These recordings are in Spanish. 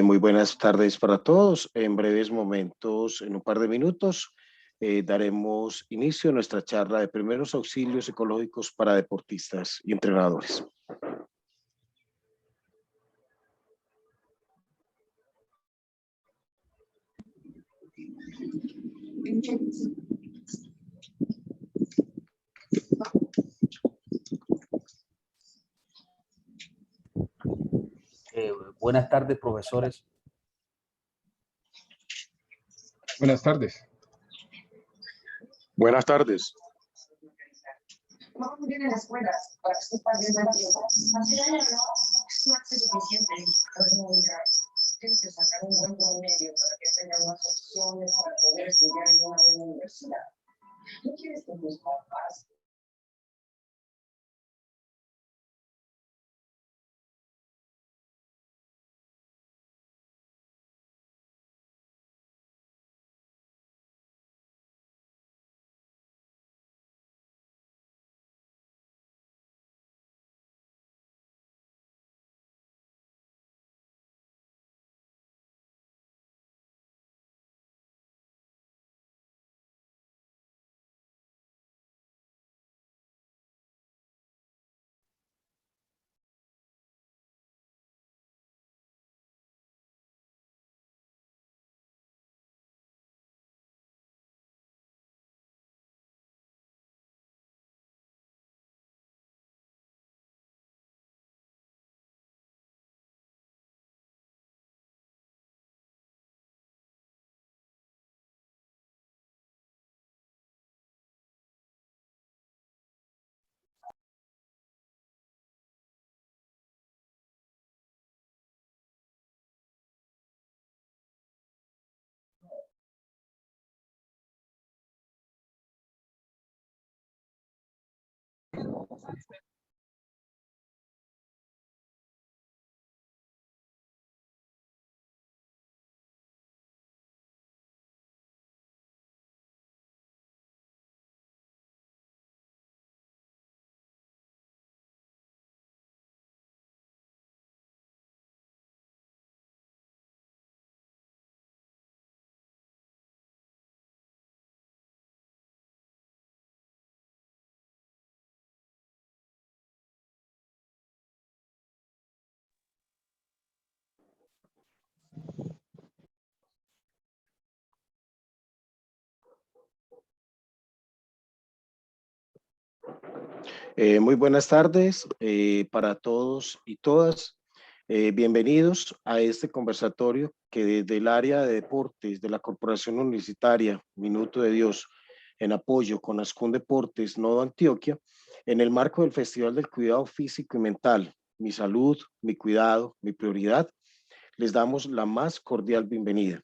Muy buenas tardes para todos. En breves momentos, en un par de minutos, daremos inicio a nuestra charla de primeros auxilios psicológicos para deportistas y entrenadores. Buenas tardes, profesores. Buenas tardes. Buenas tardes. Vamos muy bien en la escuela, para que estés perdiendo el tiempo. Así de no es más que suficiente. Tienes que sacar un buen promedio para que tengas más opciones para poder estudiar en una buena universidad. ¿No quieres que tus papás Muy buenas tardes para todos y todas. Bienvenidos a este conversatorio que desde el área de deportes de la Corporación Universitaria Minuto de Dios, en apoyo con Ascun Deportes Nodo Antioquia, en el marco del Festival del Cuidado Físico y Mental, Mi Salud, Mi Cuidado, Mi Prioridad, les damos la más cordial bienvenida.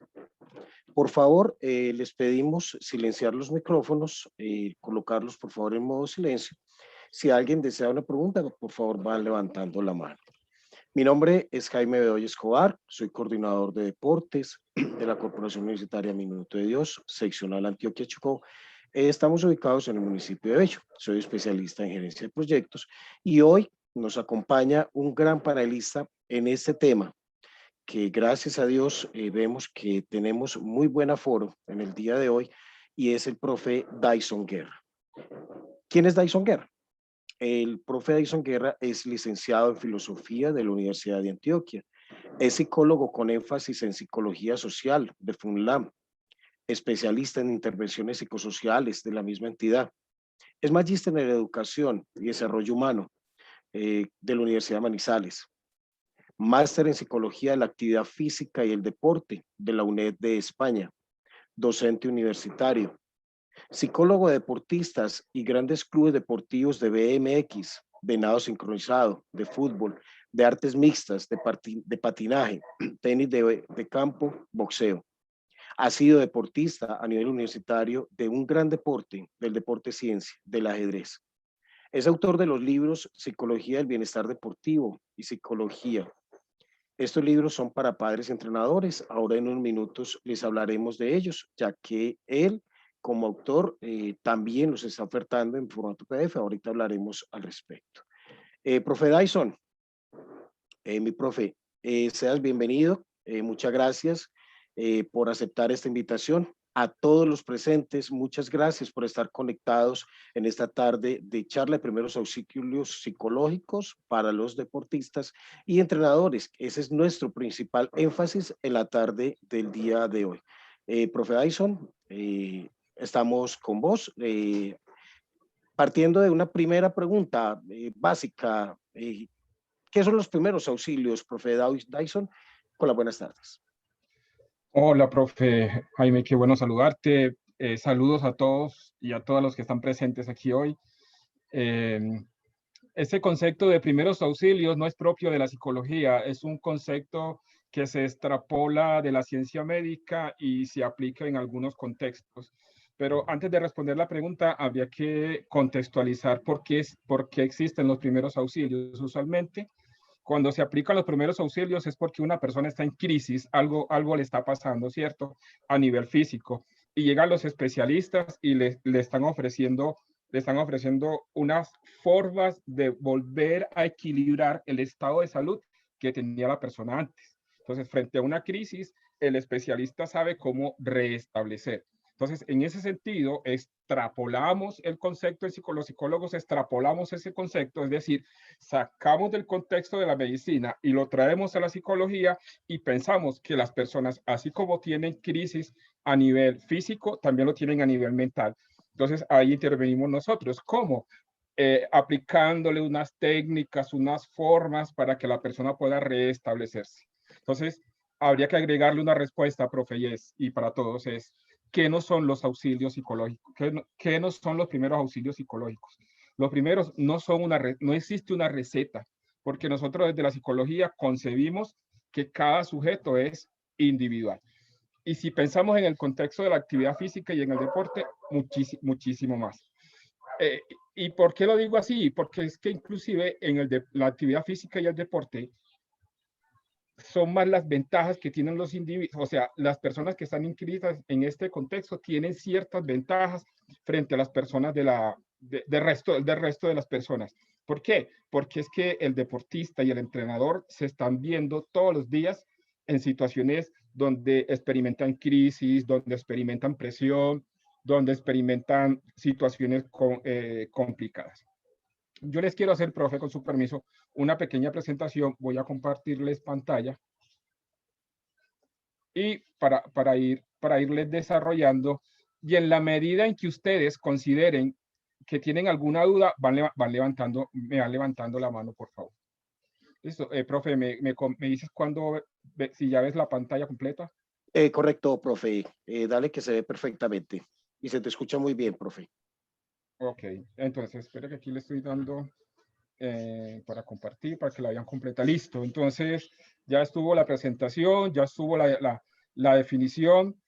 Por favor, les pedimos silenciar los micrófonos, colocarlos por favor en modo silencio. Si alguien desea una pregunta, por favor, van levantando la mano. Mi nombre es Jaime Bedoya Escobar, soy coordinador de deportes de la Corporación Universitaria Minuto de Dios, seccional Antioquia Chocó. Estamos ubicados en el municipio de Bello. Soy especialista en gerencia de proyectos y hoy nos acompaña un gran panelista en este tema que gracias a Dios vemos que tenemos muy buen aforo en el día de hoy y es el profe Dyson Guerra. ¿Quién es Dyson Guerra? El profe Dyson Guerra es licenciado en Filosofía de la Universidad de Antioquia. Es psicólogo con énfasis en Psicología Social de FUNLAM, especialista en intervenciones psicosociales de la misma entidad. Es magíster en Educación y Desarrollo Humano de la Universidad de Manizales. Máster en Psicología de la Actividad Física y el Deporte de la UNED de España. Docente universitario. Psicólogo de deportistas y grandes clubes deportivos de BMX, de nado sincronizado, de fútbol, de artes mixtas, de patinaje, tenis de campo, boxeo. Ha sido deportista a nivel universitario de un gran deporte, del deporte ciencia, del ajedrez. Es autor de los libros Psicología del Bienestar Deportivo y Psicología. Estos libros son para padres y entrenadores. Ahora en unos minutos les hablaremos de ellos, ya que él como autor también los está ofertando en formato PDF. Ahorita hablaremos al respecto. Profe Dyson, mi profe, seas bienvenido. Muchas gracias por aceptar esta invitación. A todos los presentes, muchas gracias por estar conectados en esta tarde de charla de primeros auxilios psicológicos para los deportistas y entrenadores. Ese es nuestro principal énfasis en la tarde del día de hoy. Profe Dyson, estamos con vos. Partiendo de una primera pregunta básica, ¿qué son los primeros auxilios, profe Dyson? Hola, buenas tardes. Hola, profe Jaime, qué bueno saludarte. Saludos a todos y a todas los que están presentes aquí hoy. Este concepto de primeros auxilios no es propio de la psicología, es un concepto que se extrapola de la ciencia médica y se aplica en algunos contextos. Pero antes de responder la pregunta, habría que contextualizar por qué existen los primeros auxilios. Usualmente, cuando se aplican los primeros auxilios es porque una persona está en crisis, algo le está pasando, ¿cierto? A nivel físico. Y llegan los especialistas y le están ofreciendo unas formas de volver a equilibrar el estado de salud que tenía la persona antes. Entonces, frente a una crisis, el especialista sabe cómo restablecer. Entonces, en ese sentido, extrapolamos el concepto, los psicólogos extrapolamos ese concepto, es decir, sacamos del contexto de la medicina y lo traemos a la psicología y pensamos que las personas, así como tienen crisis a nivel físico, también lo tienen a nivel mental. Entonces, ahí intervenimos nosotros. ¿Cómo? Aplicándole unas técnicas, unas formas para que la persona pueda restablecerse. Entonces, habría que agregarle una respuesta, profe, y para todos es, ¿qué no son los auxilios psicológicos? ¿Qué no son los primeros auxilios psicológicos? Los primeros no existe una receta, porque nosotros desde la psicología concebimos que cada sujeto es individual. Y si pensamos en el contexto de la actividad física y en el deporte, muchísimo más. ¿Y por qué lo digo así? Porque es que inclusive en la actividad física y el deporte son más las ventajas que tienen los individuos, o sea, las personas que están inscritas en este contexto tienen ciertas ventajas frente a las personas del resto de las personas. ¿Por qué? Porque es que el deportista y el entrenador se están viendo todos los días en situaciones donde experimentan crisis, donde experimentan presión, donde experimentan situaciones complicadas. Yo les quiero hacer, profe, con su permiso, una pequeña presentación. Voy a compartirles pantalla y para irles desarrollando. Y en la medida en que ustedes consideren que tienen alguna duda, me van levantando la mano, por favor. Listo, profe, me dices si ya ves la pantalla completa. Correcto, profe. Dale que se ve perfectamente y se te escucha muy bien, profe. Ok, entonces espera que aquí le estoy dando para compartir, para que la vean completa. Listo, entonces ya estuvo la presentación, ya estuvo la definición.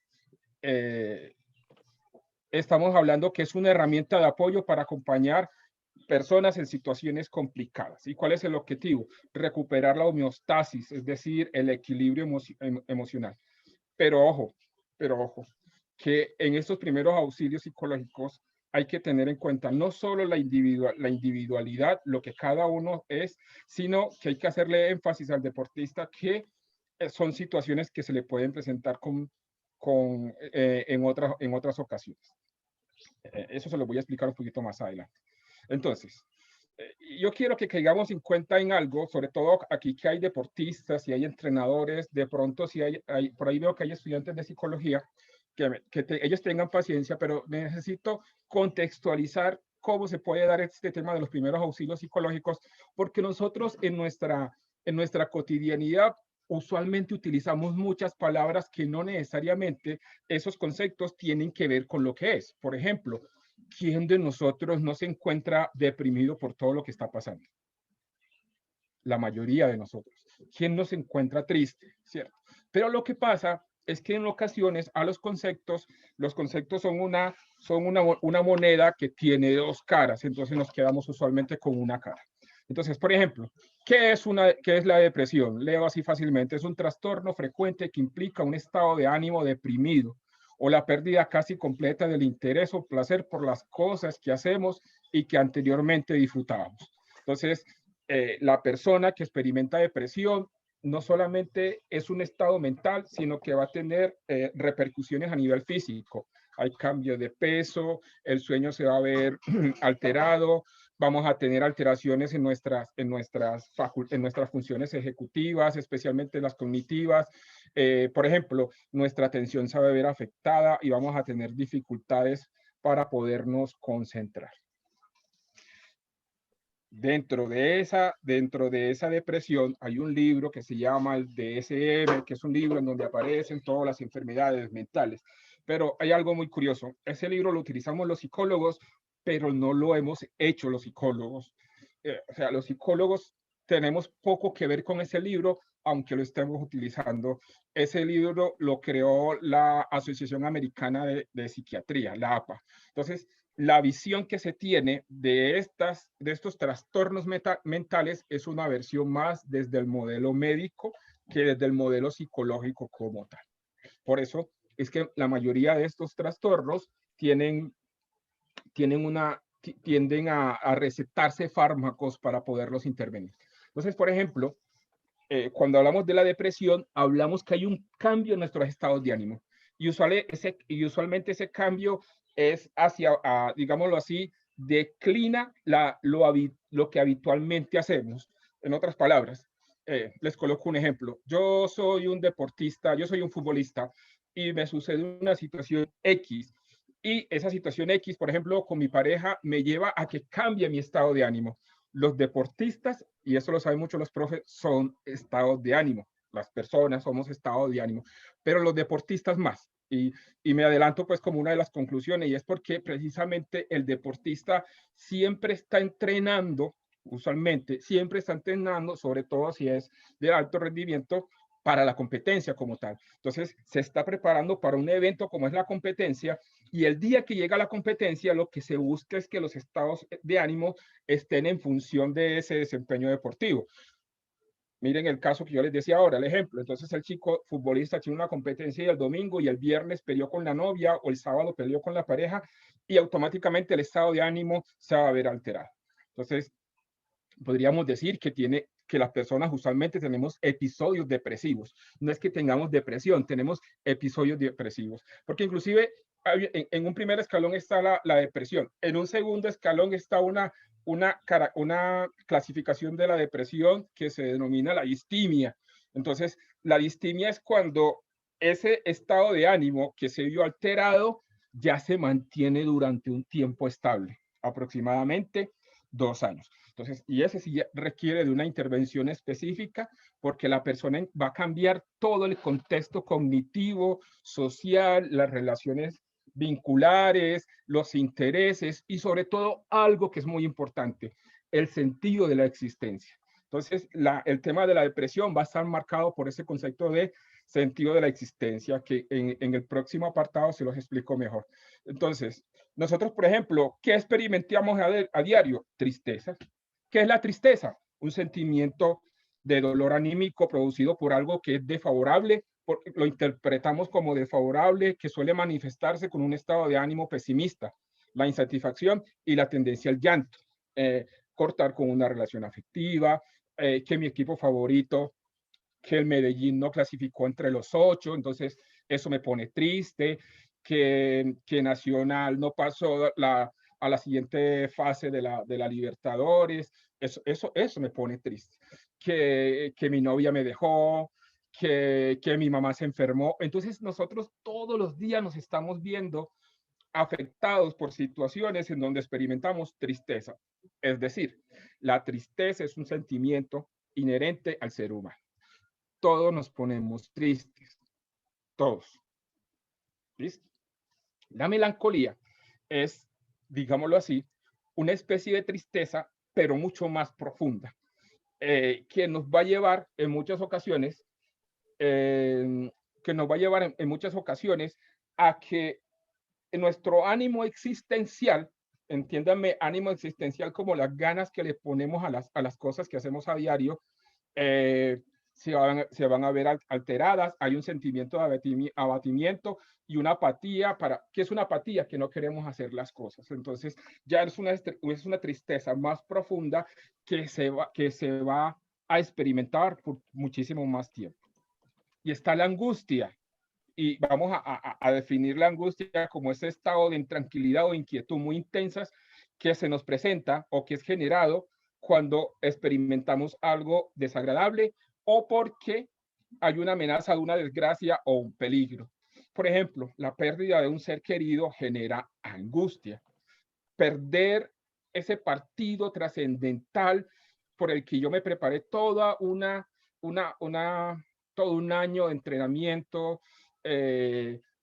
Estamos hablando que es una herramienta de apoyo para acompañar personas en situaciones complicadas. ¿Y cuál es el objetivo? Recuperar la homeostasis, es decir, el equilibrio emocional. Pero ojo, que en estos primeros auxilios psicológicos hay que tener en cuenta no solo la individualidad, lo que cada uno es, sino que hay que hacerle énfasis al deportista que son situaciones que se le pueden presentar en otras ocasiones. Eso se lo voy a explicar un poquito más adelante. Entonces, yo quiero que caigamos en cuenta en algo, sobre todo aquí que hay deportistas y hay entrenadores, de pronto si por ahí veo que hay estudiantes de psicología, ellos tengan paciencia, pero necesito contextualizar cómo se puede dar este tema de los primeros auxilios psicológicos, porque nosotros en nuestra cotidianidad usualmente utilizamos muchas palabras que no necesariamente esos conceptos tienen que ver con lo que es. Por ejemplo, ¿quién de nosotros no se encuentra deprimido por todo lo que está pasando? La mayoría de nosotros. ¿Quién no se encuentra triste? ¿Cierto? Pero lo que pasa es que en ocasiones a los conceptos son una moneda que tiene dos caras, entonces nos quedamos usualmente con una cara. Entonces, por ejemplo, ¿qué es la depresión? Leo así fácilmente, es un trastorno frecuente que implica un estado de ánimo deprimido o la pérdida casi completa del interés o placer por las cosas que hacemos y que anteriormente disfrutábamos. Entonces, la persona que experimenta depresión no solamente es un estado mental, sino que va a tener repercusiones a nivel físico. Hay cambio de peso, el sueño se va a ver alterado, vamos a tener alteraciones en nuestras funciones ejecutivas, especialmente las cognitivas. Por ejemplo, nuestra atención se va a ver afectada y vamos a tener dificultades para podernos concentrar. Dentro de esa depresión hay un libro que se llama el DSM, que es un libro en donde aparecen todas las enfermedades mentales. Pero hay algo muy curioso. Ese libro lo utilizamos los psicólogos, pero no lo hemos hecho los psicólogos. O sea, los psicólogos tenemos poco que ver con ese libro, aunque lo estemos utilizando. Ese libro lo creó la Asociación Americana de Psiquiatría, la APA. Entonces, la visión que se tiene de estos trastornos mentales es una versión más desde el modelo médico que desde el modelo psicológico como tal. Por eso es que la mayoría de estos trastornos tienden a recetarse fármacos para poderlos intervenir. Entonces, por ejemplo, cuando hablamos de la depresión, hablamos que hay un cambio en nuestros estados de ánimo. Y usualmente ese cambio es hacia, digámoslo así, declina lo que habitualmente hacemos. En otras palabras, les coloco un ejemplo. Yo soy un deportista, yo soy un futbolista y me sucede una situación X. Y esa situación X, por ejemplo, con mi pareja, me lleva a que cambie mi estado de ánimo. Los deportistas, y eso lo saben mucho los profes, son estados de ánimo. Las personas somos estados de ánimo, pero los deportistas más. Y me adelanto pues como una de las conclusiones, y es porque precisamente el deportista siempre está entrenando, usualmente siempre está entrenando, sobre todo si es de alto rendimiento, para la competencia como tal. Entonces, se está preparando para un evento como es la competencia, y el día que llega la competencia, lo que se busca es que los estados de ánimo estén en función de ese desempeño deportivo. Miren el caso que yo les decía ahora, el ejemplo. Entonces el chico futbolista tiene una competencia y el domingo y el viernes peleó con la novia o el sábado peleó con la pareja y automáticamente el estado de ánimo se va a ver alterado. Entonces, podríamos decir que las personas usualmente tenemos episodios depresivos. No es que tengamos depresión, tenemos episodios depresivos. Porque inclusive en un primer escalón está la depresión. En un segundo escalón está una clasificación de la depresión que se denomina la distimia. Entonces, la distimia es cuando ese estado de ánimo que se vio alterado ya se mantiene durante un tiempo estable, aproximadamente 2 años. Entonces, y ese sí requiere de una intervención específica porque la persona va a cambiar todo el contexto cognitivo, social, las relaciones vinculares, los intereses y sobre todo algo que es muy importante, el sentido de la existencia. Entonces, el tema de la depresión va a estar marcado por ese concepto de sentido de la existencia, que en el próximo apartado se los explico mejor. Entonces, nosotros, por ejemplo, ¿qué experimentamos a diario? Tristeza. ¿Qué es la tristeza? Un sentimiento de dolor anímico producido por algo que es desfavorable, porque lo interpretamos como desfavorable, que suele manifestarse con un estado de ánimo pesimista, la insatisfacción y la tendencia al llanto, cortar con una relación afectiva, que mi equipo favorito, que el Medellín no clasificó entre los 8, entonces eso me pone triste, que Nacional no pasó a la siguiente fase de la Libertadores, eso me pone triste, que mi novia me dejó, que mi mamá se enfermó. Entonces nosotros todos los días nos estamos viendo afectados por situaciones en donde experimentamos tristeza. Es decir, la tristeza es un sentimiento inherente al ser humano. Todos nos ponemos tristes, todos. ¿Listo? La melancolía es, digámoslo así, una especie de tristeza, pero mucho más profunda, que nos va a llevar en muchas ocasiones que nos va a llevar en muchas ocasiones a que nuestro ánimo existencial, entiéndanme, ánimo existencial como las ganas que le ponemos a las cosas que hacemos a diario, se van a ver alteradas. Hay un sentimiento de abatimiento y una apatía. ¿Qué es una apatía? Que no queremos hacer las cosas. Entonces ya es una tristeza más profunda que se va a experimentar por muchísimo más tiempo. Y está la angustia. Y vamos a definir la angustia como ese estado de intranquilidad o inquietud muy intensas que se nos presenta o que es generado cuando experimentamos algo desagradable o porque hay una amenaza de una desgracia o un peligro. Por ejemplo, la pérdida de un ser querido genera angustia. Perder ese partido trascendental por el que yo me preparé todo un año de entrenamiento,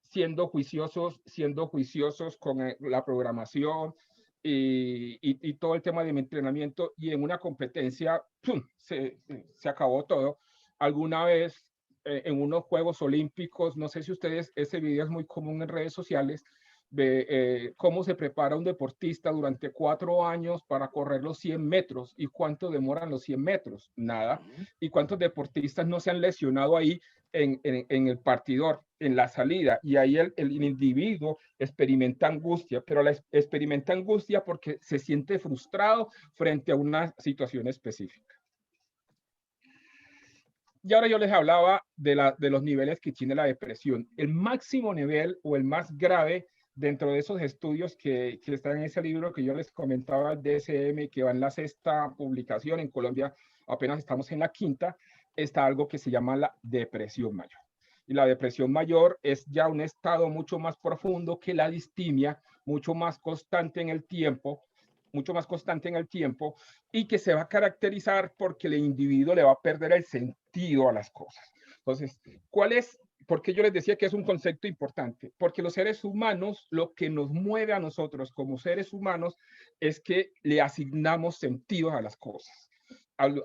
siendo juiciosos con la programación y todo el tema de mi entrenamiento, y en una competencia ¡pum!, se acabó todo. Alguna vez en unos Juegos Olímpicos, no sé si ustedes, ese video es muy común en redes sociales, de cómo se prepara un deportista durante 4 años para correr los 100 metros. ¿Y cuánto demoran los 100 metros? Nada. ¿Y cuántos deportistas no se han lesionado ahí en el partidor, en la salida? Y ahí el individuo experimenta angustia, pero experimenta angustia porque se siente frustrado frente a una situación específica. Y ahora yo les hablaba de los niveles que tiene la depresión. El máximo nivel o el más grave dentro de esos estudios que están en ese libro que yo les comentaba, el DSM, que va en la 6ª publicación, en Colombia apenas estamos en la 5ª, está algo que se llama la depresión mayor. Y la depresión mayor es ya un estado mucho más profundo que la distimia, mucho más constante en el tiempo, y que se va a caracterizar porque el individuo le va a perder el sentido a las cosas. Entonces, ¿por qué yo les decía que es un concepto importante? Porque los seres humanos, lo que nos mueve a nosotros como seres humanos es que le asignamos sentido a las cosas.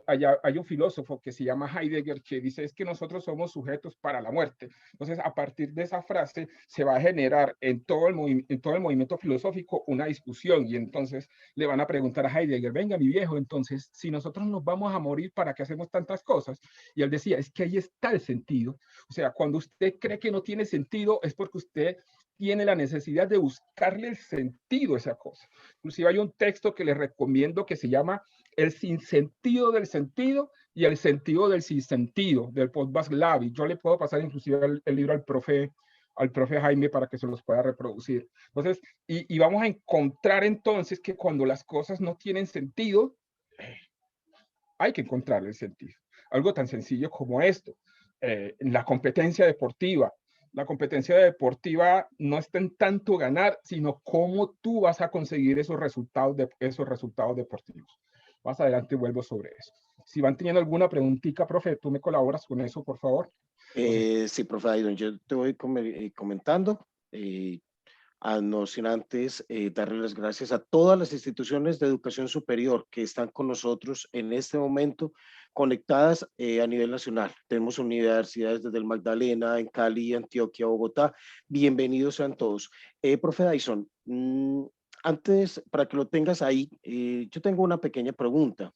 Hay un filósofo que se llama Heidegger que dice es que nosotros somos sujetos para la muerte. Entonces, a partir de esa frase se va a generar en todo el movimiento filosófico una discusión, y entonces le van a preguntar a Heidegger, venga mi viejo, entonces si nosotros nos vamos a morir, ¿para qué hacemos tantas cosas? Y él decía, es que ahí está el sentido. O sea, cuando usted cree que no tiene sentido es porque usted tiene la necesidad de buscarle el sentido a esa cosa. Inclusive hay un texto que les recomiendo que se llama El sinsentido del sentido y el sentido del sinsentido, del Paul Václav. Yo le puedo pasar inclusive el libro al profe Jaime para que se los pueda reproducir. Entonces, y vamos a encontrar entonces que cuando las cosas no tienen sentido, hay que encontrarle el sentido. Algo tan sencillo como esto. La competencia deportiva. La competencia deportiva no está en tanto ganar, sino cómo tú vas a conseguir esos resultados deportivos. Más adelante vuelvo sobre eso. Si van teniendo alguna preguntita, profe, tú me colaboras con eso, por favor. Sí, profe Aydon, yo te voy comentando. No sin antes darle las gracias a todas las instituciones de educación superior que están con nosotros en este momento conectadas a nivel nacional. Tenemos universidades desde el Magdalena, en Cali, Antioquia, Bogotá. Bienvenidos sean todos. Profe Dyson, antes, para que lo tengas ahí, yo tengo una pequeña pregunta.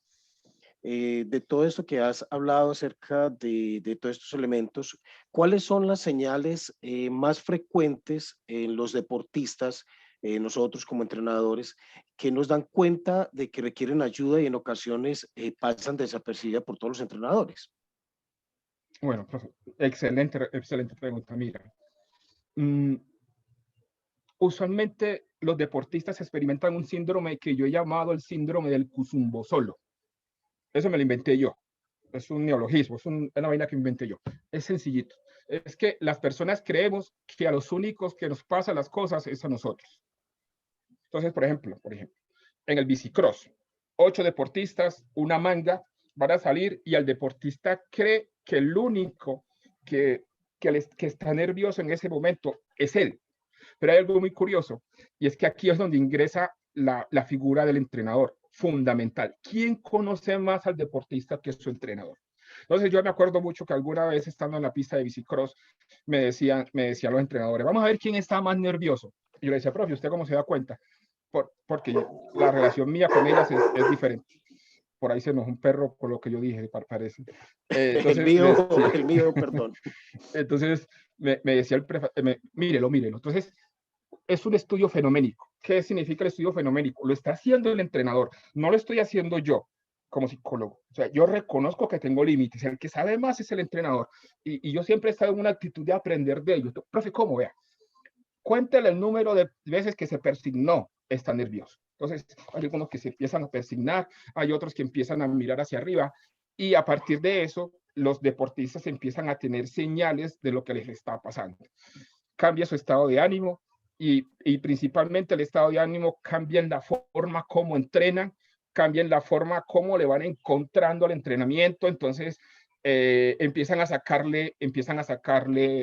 De todo esto que has hablado acerca de todos estos elementos, ¿cuáles son las señales más frecuentes en los deportistas, nosotros como entrenadores, que nos dan cuenta de que requieren ayuda y en ocasiones pasan desapercibidas por todos los entrenadores? Bueno, profe, excelente pregunta. Mira, usualmente los deportistas experimentan un síndrome que yo he llamado el síndrome del cuzumbosolo. Eso me lo inventé yo. Es un neologismo, es una vaina que inventé yo. Es sencillito. Es que las personas creemos que a los únicos que nos pasan las cosas es a nosotros. Entonces, por ejemplo, en el bicicross, 8 deportistas, una manga, van a salir y el deportista cree que el único que está nervioso en ese momento es él. Pero hay algo muy curioso, y es que aquí es donde ingresa la figura del entrenador, fundamental. ¿Quién conoce más al deportista que su entrenador? Entonces yo me acuerdo mucho que alguna vez estando en la pista de bicicross me decían los entrenadores, vamos a ver quién está más nervioso. Y yo le decía, profe, ¿usted cómo se da cuenta? Porque la relación mía con ellas es diferente. Por ahí se enojó un perro por lo que yo dije, parece. Entonces, el mío, perdón. Entonces me decía el mírelo. Entonces, es un estudio fenoménico. ¿Qué significa el estudio fenoménico? Lo está haciendo el entrenador, no lo estoy haciendo yo como psicólogo. O sea, yo reconozco que tengo límites. El que sabe más es el entrenador. Y yo siempre he estado en una actitud de aprender de ellos. Profe, ¿cómo? Vea, cuéntale el número de veces que se persignó, está nervioso. Entonces, hay algunos que se empiezan a persignar, hay otros que empiezan a mirar hacia arriba, y a partir de eso, los deportistas empiezan a tener señales de lo que les está pasando. Cambia su estado de ánimo, y principalmente el estado de ánimo cambia en la forma como entrenan, cambia en la forma como le van encontrando al entrenamiento. Entonces, empiezan a sacarle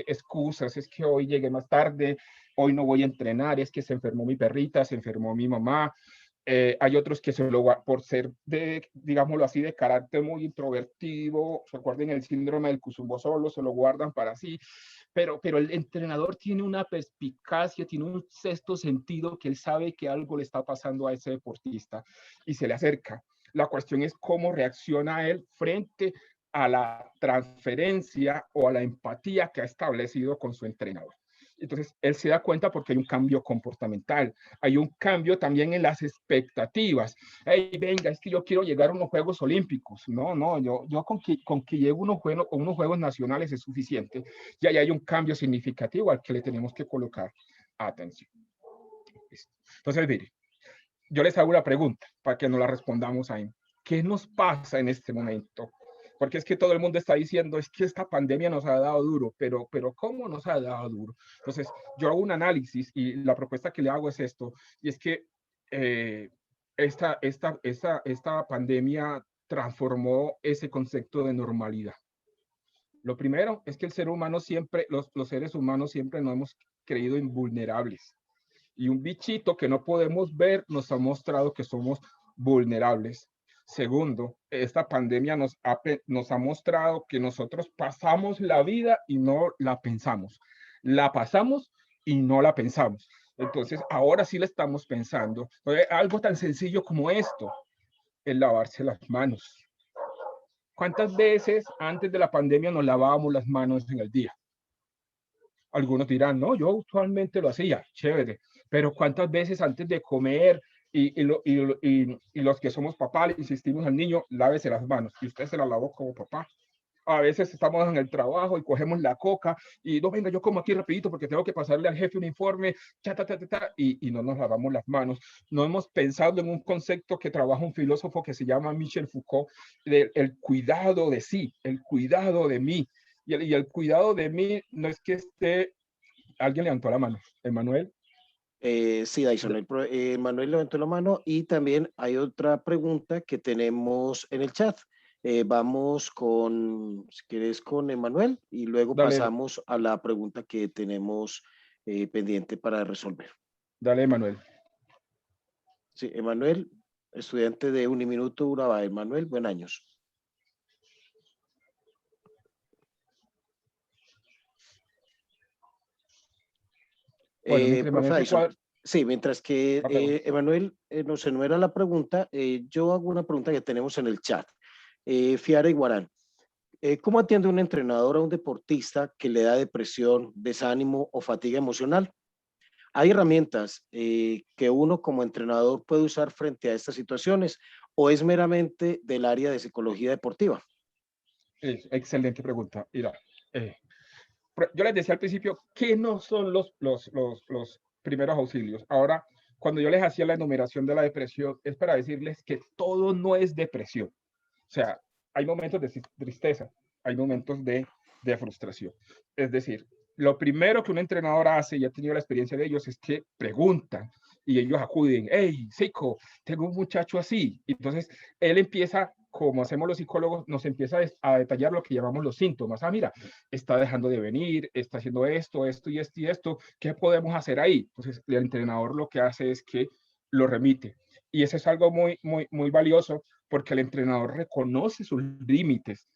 excusas, es que hoy llegué más tarde, hoy no voy a entrenar, es que se enfermó mi perrita, se enfermó mi mamá. Hay otros que por ser digámoslo así, de carácter muy introvertido, recuerden el síndrome del Cusumbo solo, se lo guardan para sí, pero el entrenador tiene una perspicacia, tiene un sexto sentido, que él sabe que algo le está pasando a ese deportista y se le acerca. La cuestión es cómo reacciona él frente a la transferencia o a la empatía que ha establecido con su entrenador. Entonces, él se da cuenta porque hay un cambio comportamental, hay un cambio también en las expectativas. Hey, venga, es que yo quiero llegar a unos Juegos Olímpicos. No, yo con que llegue unos Juegos Nacionales es suficiente. Y ahí hay un cambio significativo al que le tenemos que colocar atención. Entonces, mire, yo les hago una pregunta para que nos la respondamos ahí. ¿Qué nos pasa en este momento? Porque es que todo el mundo está diciendo, es que esta pandemia nos ha dado duro, pero ¿cómo nos ha dado duro? Entonces, yo hago un análisis y la propuesta que le hago es esto, y es que esta pandemia transformó ese concepto de normalidad. Lo primero es que el ser humano siempre, los seres humanos siempre nos hemos creído invulnerables. Y un bichito que no podemos ver nos ha mostrado que somos vulnerables. Segundo, esta pandemia nos ha mostrado que nosotros pasamos la vida y no la pensamos. La pasamos y no la pensamos. Entonces, ahora sí la estamos pensando. Algo tan sencillo como esto, el lavarse las manos. ¿Cuántas veces antes de la pandemia nos lavábamos las manos en el día? Algunos dirán, no, yo usualmente lo hacía, chévere, pero ¿cuántas veces antes de comer y los que somos papás le insistimos al niño, lávese las manos, y usted se la lavó como papá? A veces estamos en el trabajo y cogemos la coca y no, venga, yo como aquí rapidito porque tengo que pasarle al jefe un informe, y no nos lavamos las manos. No hemos pensado en un concepto que trabaja un filósofo que se llama Michel Foucault, el cuidado de sí, el cuidado de mí. Y el cuidado de mí no es que esté... Alguien levantó la mano. ¿Emanuel? Sí, Dyson, Manuel levantó la mano y también hay otra pregunta que tenemos en el chat. Vamos con, si quieres, con Emanuel y luego Dale. Pasamos a la pregunta que tenemos pendiente para resolver. Dale, Emanuel. Sí, Emanuel, estudiante de Uniminuto Urabá. Emanuel, buen años. Bueno, profesor, sí, mientras que Emanuel nos enumera la pregunta, yo hago una pregunta que tenemos en el chat. Fiara Iguarán, ¿cómo atiende un entrenador a un deportista que le da depresión, desánimo o fatiga emocional? ¿Hay herramientas que uno como entrenador puede usar frente a estas situaciones o es meramente del área de psicología deportiva? Excelente pregunta. Mira, yo les decía al principio que no son los primeros auxilios. Ahora, cuando yo les hacía la enumeración de la depresión, es para decirles que todo no es depresión. O sea, hay momentos de tristeza, hay momentos de frustración. Es decir, lo primero que un entrenador hace, y ha tenido la experiencia de ellos, es que preguntan y ellos acuden, hey, Seiko, tengo un muchacho así. Entonces, él empieza, como hacemos los psicólogos, nos empieza a detallar lo que llamamos los síntomas. Ah, mira, está dejando de venir, está haciendo esto y esto. ¿Qué podemos hacer ahí? Entonces, el entrenador lo que hace es que lo remite. Y eso es algo muy valioso porque el entrenador reconoce sus límites.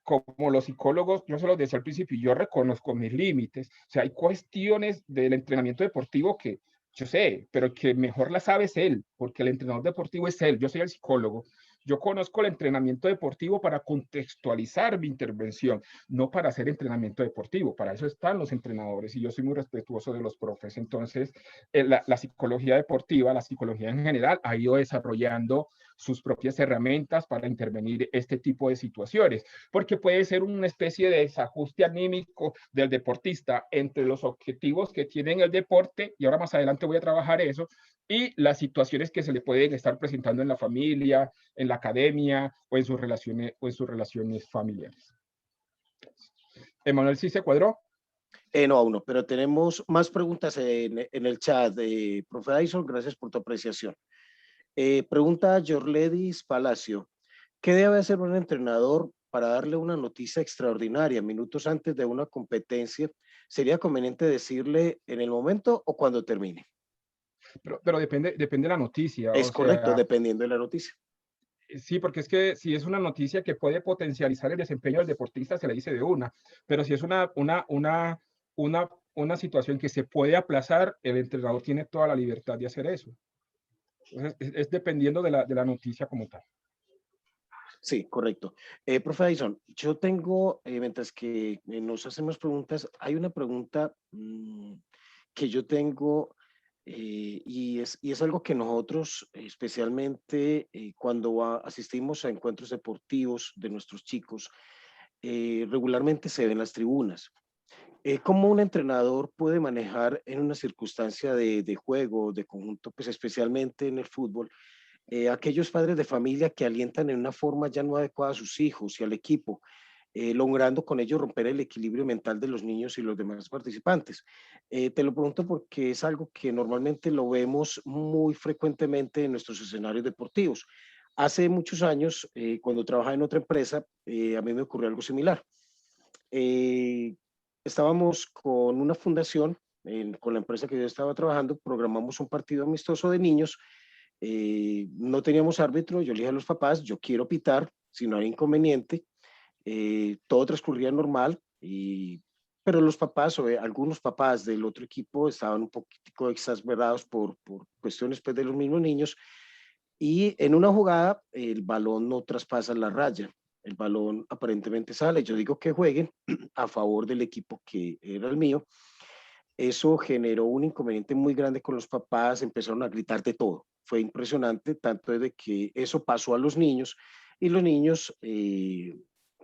como los psicólogos, yo se los decía al principio, yo reconozco mis límites. O sea, hay cuestiones del entrenamiento deportivo que yo sé, pero que mejor la sabe es él, porque el entrenador deportivo es él, yo soy el psicólogo. Yo conozco el entrenamiento deportivo para contextualizar mi intervención, no para hacer entrenamiento deportivo. Para eso están los entrenadores y yo soy muy respetuoso de los profes. Entonces, la psicología deportiva, la psicología en general, ha ido desarrollando sus propias herramientas para intervenir este tipo de situaciones, porque puede ser una especie de desajuste anímico del deportista entre los objetivos que tiene el deporte, y ahora más adelante voy a trabajar eso, y las situaciones que se le pueden estar presentando en la familia, en la academia o en sus relaciones familiares. Emanuel, ¿sí se cuadró? No, aún no, pero tenemos más preguntas en el chat de profe Dyson. Gracias por tu apreciación. Pregunta Jorledis Palacio. ¿Qué debe hacer un entrenador para darle una noticia extraordinaria minutos antes de una competencia? ¿Sería conveniente decirle en el momento o cuando termine? Pero depende de la noticia. Es o correcto, sea, dependiendo de la noticia. Sí, porque es que si es una noticia que puede potencializar el desempeño del deportista, se le dice de una. Pero si es una situación que se puede aplazar, el entrenador tiene toda la libertad de hacer eso. Entonces, es dependiendo de la noticia como tal. Sí, correcto. Profe Dyson, yo tengo, mientras que nos hacemos preguntas, hay una pregunta que yo tengo y es algo que nosotros, especialmente cuando asistimos a encuentros deportivos de nuestros chicos, regularmente se ven en las tribunas. ¿Cómo un entrenador puede manejar en una circunstancia de juego, de conjunto, pues especialmente en el fútbol, aquellos padres de familia que alientan en una forma ya no adecuada a sus hijos y al equipo, logrando con ello romper el equilibrio mental de los niños y los demás participantes? Te lo pregunto porque es algo que normalmente lo vemos muy frecuentemente en nuestros escenarios deportivos. Hace muchos años, cuando trabajaba en otra empresa, a mí me ocurrió algo similar. Eh, Estábamos con una fundación, con la empresa que yo estaba trabajando, programamos un partido amistoso de niños. No teníamos árbitro, yo le dije a los papás, yo quiero pitar, si no hay inconveniente. Todo transcurría normal, pero los papás, o algunos papás del otro equipo, estaban un poquitico exasperados por cuestiones pues, de los mismos niños, y en una jugada el balón no traspasa la raya, el balón aparentemente sale. Yo digo que jueguen a favor del equipo que era el mío. Eso generó un inconveniente muy grande con los papás, empezaron a gritar de todo. Fue impresionante, tanto de que eso pasó a los niños y los niños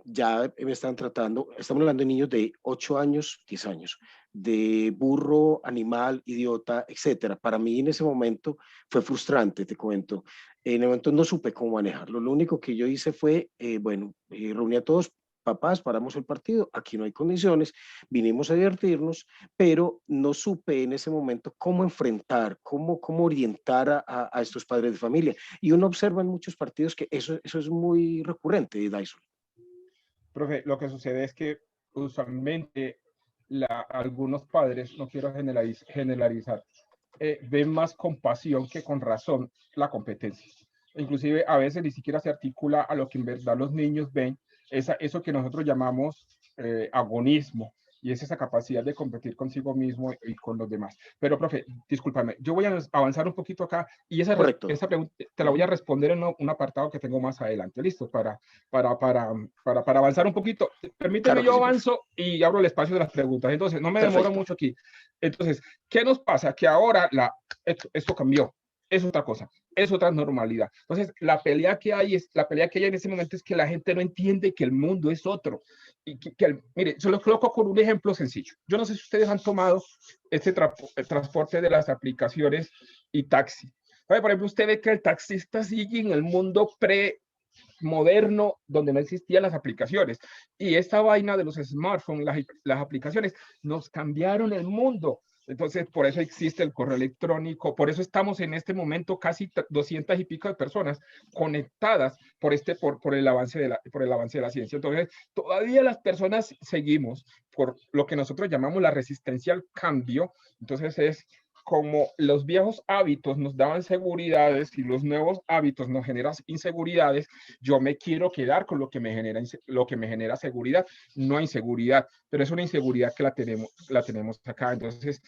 ya me están tratando, estamos hablando de niños de 8 años, 10 años, de burro, animal, idiota, etcétera. Para mí en ese momento fue frustrante, te cuento. En el momento no supe cómo manejarlo. Lo único que yo hice fue, reuní a todos, papás, paramos el partido, aquí no hay condiciones, vinimos a divertirnos, pero no supe en ese momento cómo enfrentar, cómo orientar a estos padres de familia. Y uno observa en muchos partidos que eso es muy recurrente, Dyson. Profe, lo que sucede es que usualmente algunos padres, no quiero generalizar, ven más con pasión que con razón la competencia. Inclusive a veces ni siquiera se articula a lo que en verdad los niños ven, eso que nosotros llamamos agonismo, y es esa capacidad de competir consigo mismo y con los demás. Pero, profe, discúlpame, yo voy a avanzar un poquito acá y esa pregunta te la voy a responder en un apartado que tengo más adelante. ¿Listo? Para avanzar un poquito. Permíteme, claro, yo avanzo y abro el espacio de las preguntas. Entonces, no me demoro mucho aquí. Entonces, ¿qué nos pasa? Que ahora esto cambió. Es otra cosa, es otra normalidad. Entonces, la pelea que hay en ese momento es que la gente no entiende que el mundo es otro. Y mire, se lo coloco con un ejemplo sencillo. Yo no sé si ustedes han tomado el transporte de las aplicaciones y taxi. Por ejemplo, usted ve que el taxista sigue en el mundo moderno donde no existían las aplicaciones, y esta vaina de los smartphones, las aplicaciones nos cambiaron el mundo. Entonces, por eso existe el correo electrónico, por eso estamos en este momento casi 200 y pico de personas conectadas por el avance de la ciencia. Entonces, todavía las personas seguimos por lo que nosotros llamamos la resistencia al cambio. Entonces, es como los viejos hábitos nos daban seguridades y los nuevos hábitos nos generan inseguridades, yo me quiero quedar con lo que me genera seguridad, no inseguridad, pero es una inseguridad que la tenemos acá. Entonces,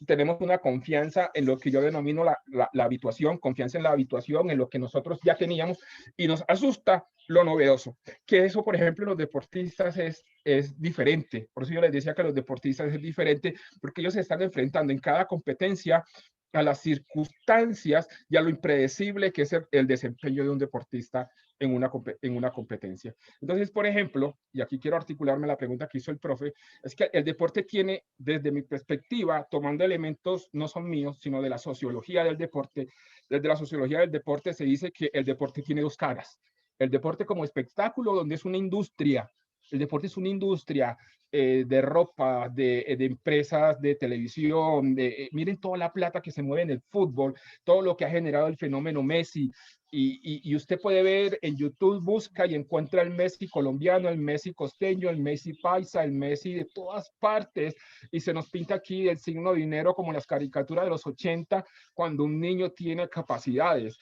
tenemos una confianza en lo que yo denomino la habituación, confianza en la habituación, en lo que nosotros ya teníamos, y nos asusta lo novedoso. Que eso, por ejemplo, en los deportistas es diferente. Por eso yo les decía que los deportistas es diferente, porque ellos se están enfrentando en cada competencia a las circunstancias y a lo impredecible que es el desempeño de un deportista en una competencia. Entonces, por ejemplo, y aquí quiero articularme la pregunta que hizo el profe, es que el deporte tiene, desde mi perspectiva, tomando elementos no son míos, sino de la sociología del deporte, desde la sociología del deporte se dice que el deporte tiene dos caras. El deporte como espectáculo, donde es una industria. El deporte es una industria de ropa, de empresas de televisión, miren toda la plata que se mueve en el fútbol, todo lo que ha generado el fenómeno Messi, y usted puede ver en YouTube, busca y encuentra el Messi colombiano, el Messi costeño, el Messi paisa, el Messi de todas partes, y se nos pinta aquí el signo de dinero como las caricaturas de los 80, cuando un niño tiene capacidades.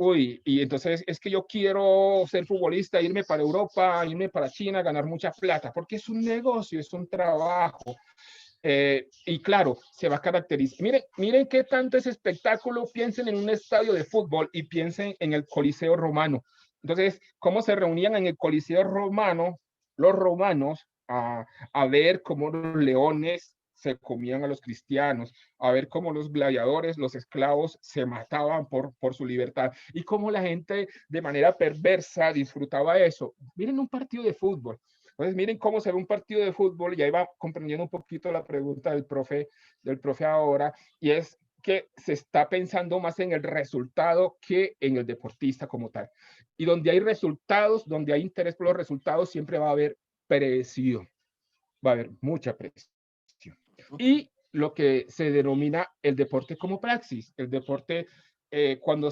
Uy, y entonces es que yo quiero ser futbolista, irme para Europa, irme para China, ganar mucha plata, porque es un negocio, es un trabajo. Y claro, se va a caracterizar. Miren qué tanto es espectáculo. Piensen en un estadio de fútbol y piensen en el Coliseo Romano. Entonces, ¿cómo se reunían en el Coliseo Romano los romanos a ver cómo los leones se comían a los cristianos, a ver cómo los gladiadores, los esclavos, se mataban por su libertad y cómo la gente de manera perversa disfrutaba eso? Miren un partido de fútbol. Entonces, miren cómo se ve un partido de fútbol, y ahí va comprendiendo un poquito la pregunta del profe ahora, y es que se está pensando más en el resultado que en el deportista como tal. Y donde hay resultados, donde hay interés por los resultados, siempre va a haber presión, va a haber mucha presión. Y lo que se denomina el deporte como praxis, el deporte cuando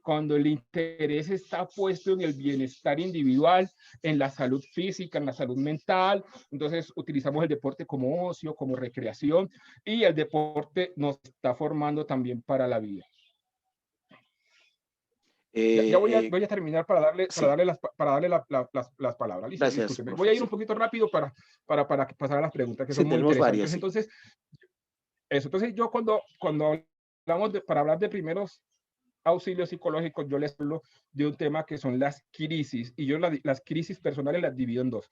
cuando el interés está puesto en el bienestar individual, en la salud física, en la salud mental, entonces utilizamos el deporte como ocio, como recreación, y el deporte nos está formando también para la vida. Ya voy a terminar para darle las palabras. ¿Listo? Gracias. Voy a ir un poquito rápido para pasar a las preguntas, que son muy interesantes. Varias, sí. Entonces yo cuando hablamos para hablar de primeros auxilios psicológicos, yo les hablo de un tema que son las crisis, y yo las crisis personales las divido en dos.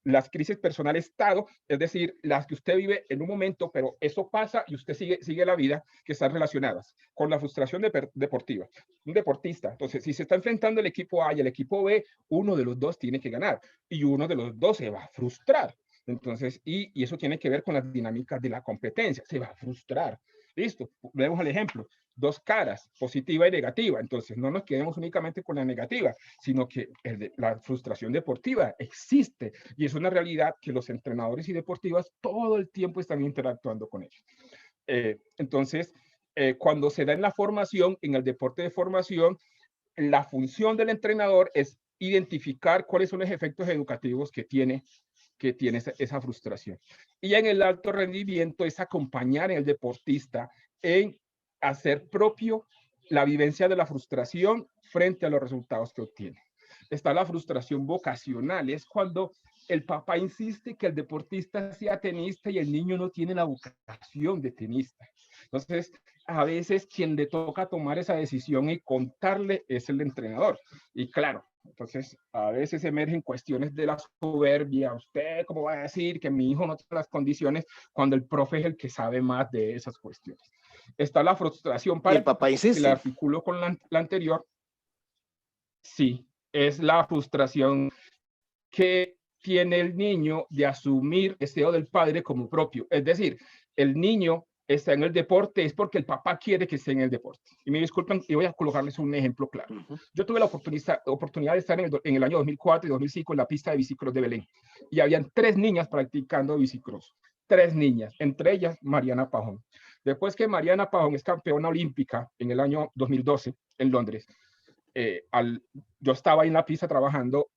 Las crisis personal-estado, es decir, las que usted vive en un momento, pero eso pasa y usted sigue la vida, que están relacionadas con la frustración deportiva. Un deportista, entonces, si se está enfrentando el equipo A y el equipo B, uno de los dos tiene que ganar y uno de los dos se va a frustrar. Entonces, y eso tiene que ver con las dinámicas de la competencia, se va a frustrar. Listo, vemos el ejemplo. Dos caras, positiva y negativa. Entonces, no nos quedemos únicamente con la negativa, sino que la frustración deportiva existe y es una realidad que los entrenadores y deportivas todo el tiempo están interactuando con ellos. Entonces, cuando se da en la formación, en el deporte de formación, la función del entrenador es identificar cuáles son los efectos educativos que tiene esa frustración. Y en el alto rendimiento es acompañar al deportista en hacer propio la vivencia de la frustración frente a los resultados que obtiene. Está la frustración vocacional, es cuando el papá insiste que el deportista sea tenista y el niño no tiene la vocación de tenista. Entonces, a veces quien le toca tomar esa decisión y contarle es el entrenador. Y claro, entonces a veces emergen cuestiones de la soberbia. ¿Usted cómo va a decir que mi hijo no tiene las condiciones cuando el profe es el que sabe más de esas cuestiones? Está la frustración para el papá insiste. El artículo con la anterior. Sí, es la frustración que tiene el niño de asumir el deseo del padre como propio. Es decir, el niño está en el deporte es porque el papá quiere que esté en el deporte. Y me disculpen, y voy a colocarles un ejemplo claro. Yo tuve la oportunidad de estar en el año 2004 y 2005 en la pista de bicicross de Belén. Y habían 3 niñas practicando bicicross. 3 niñas, entre ellas Mariana Pajón. Después que Mariana Pajón es campeona olímpica en el año 2012 en Londres, yo estaba ahí en la pista trabajando.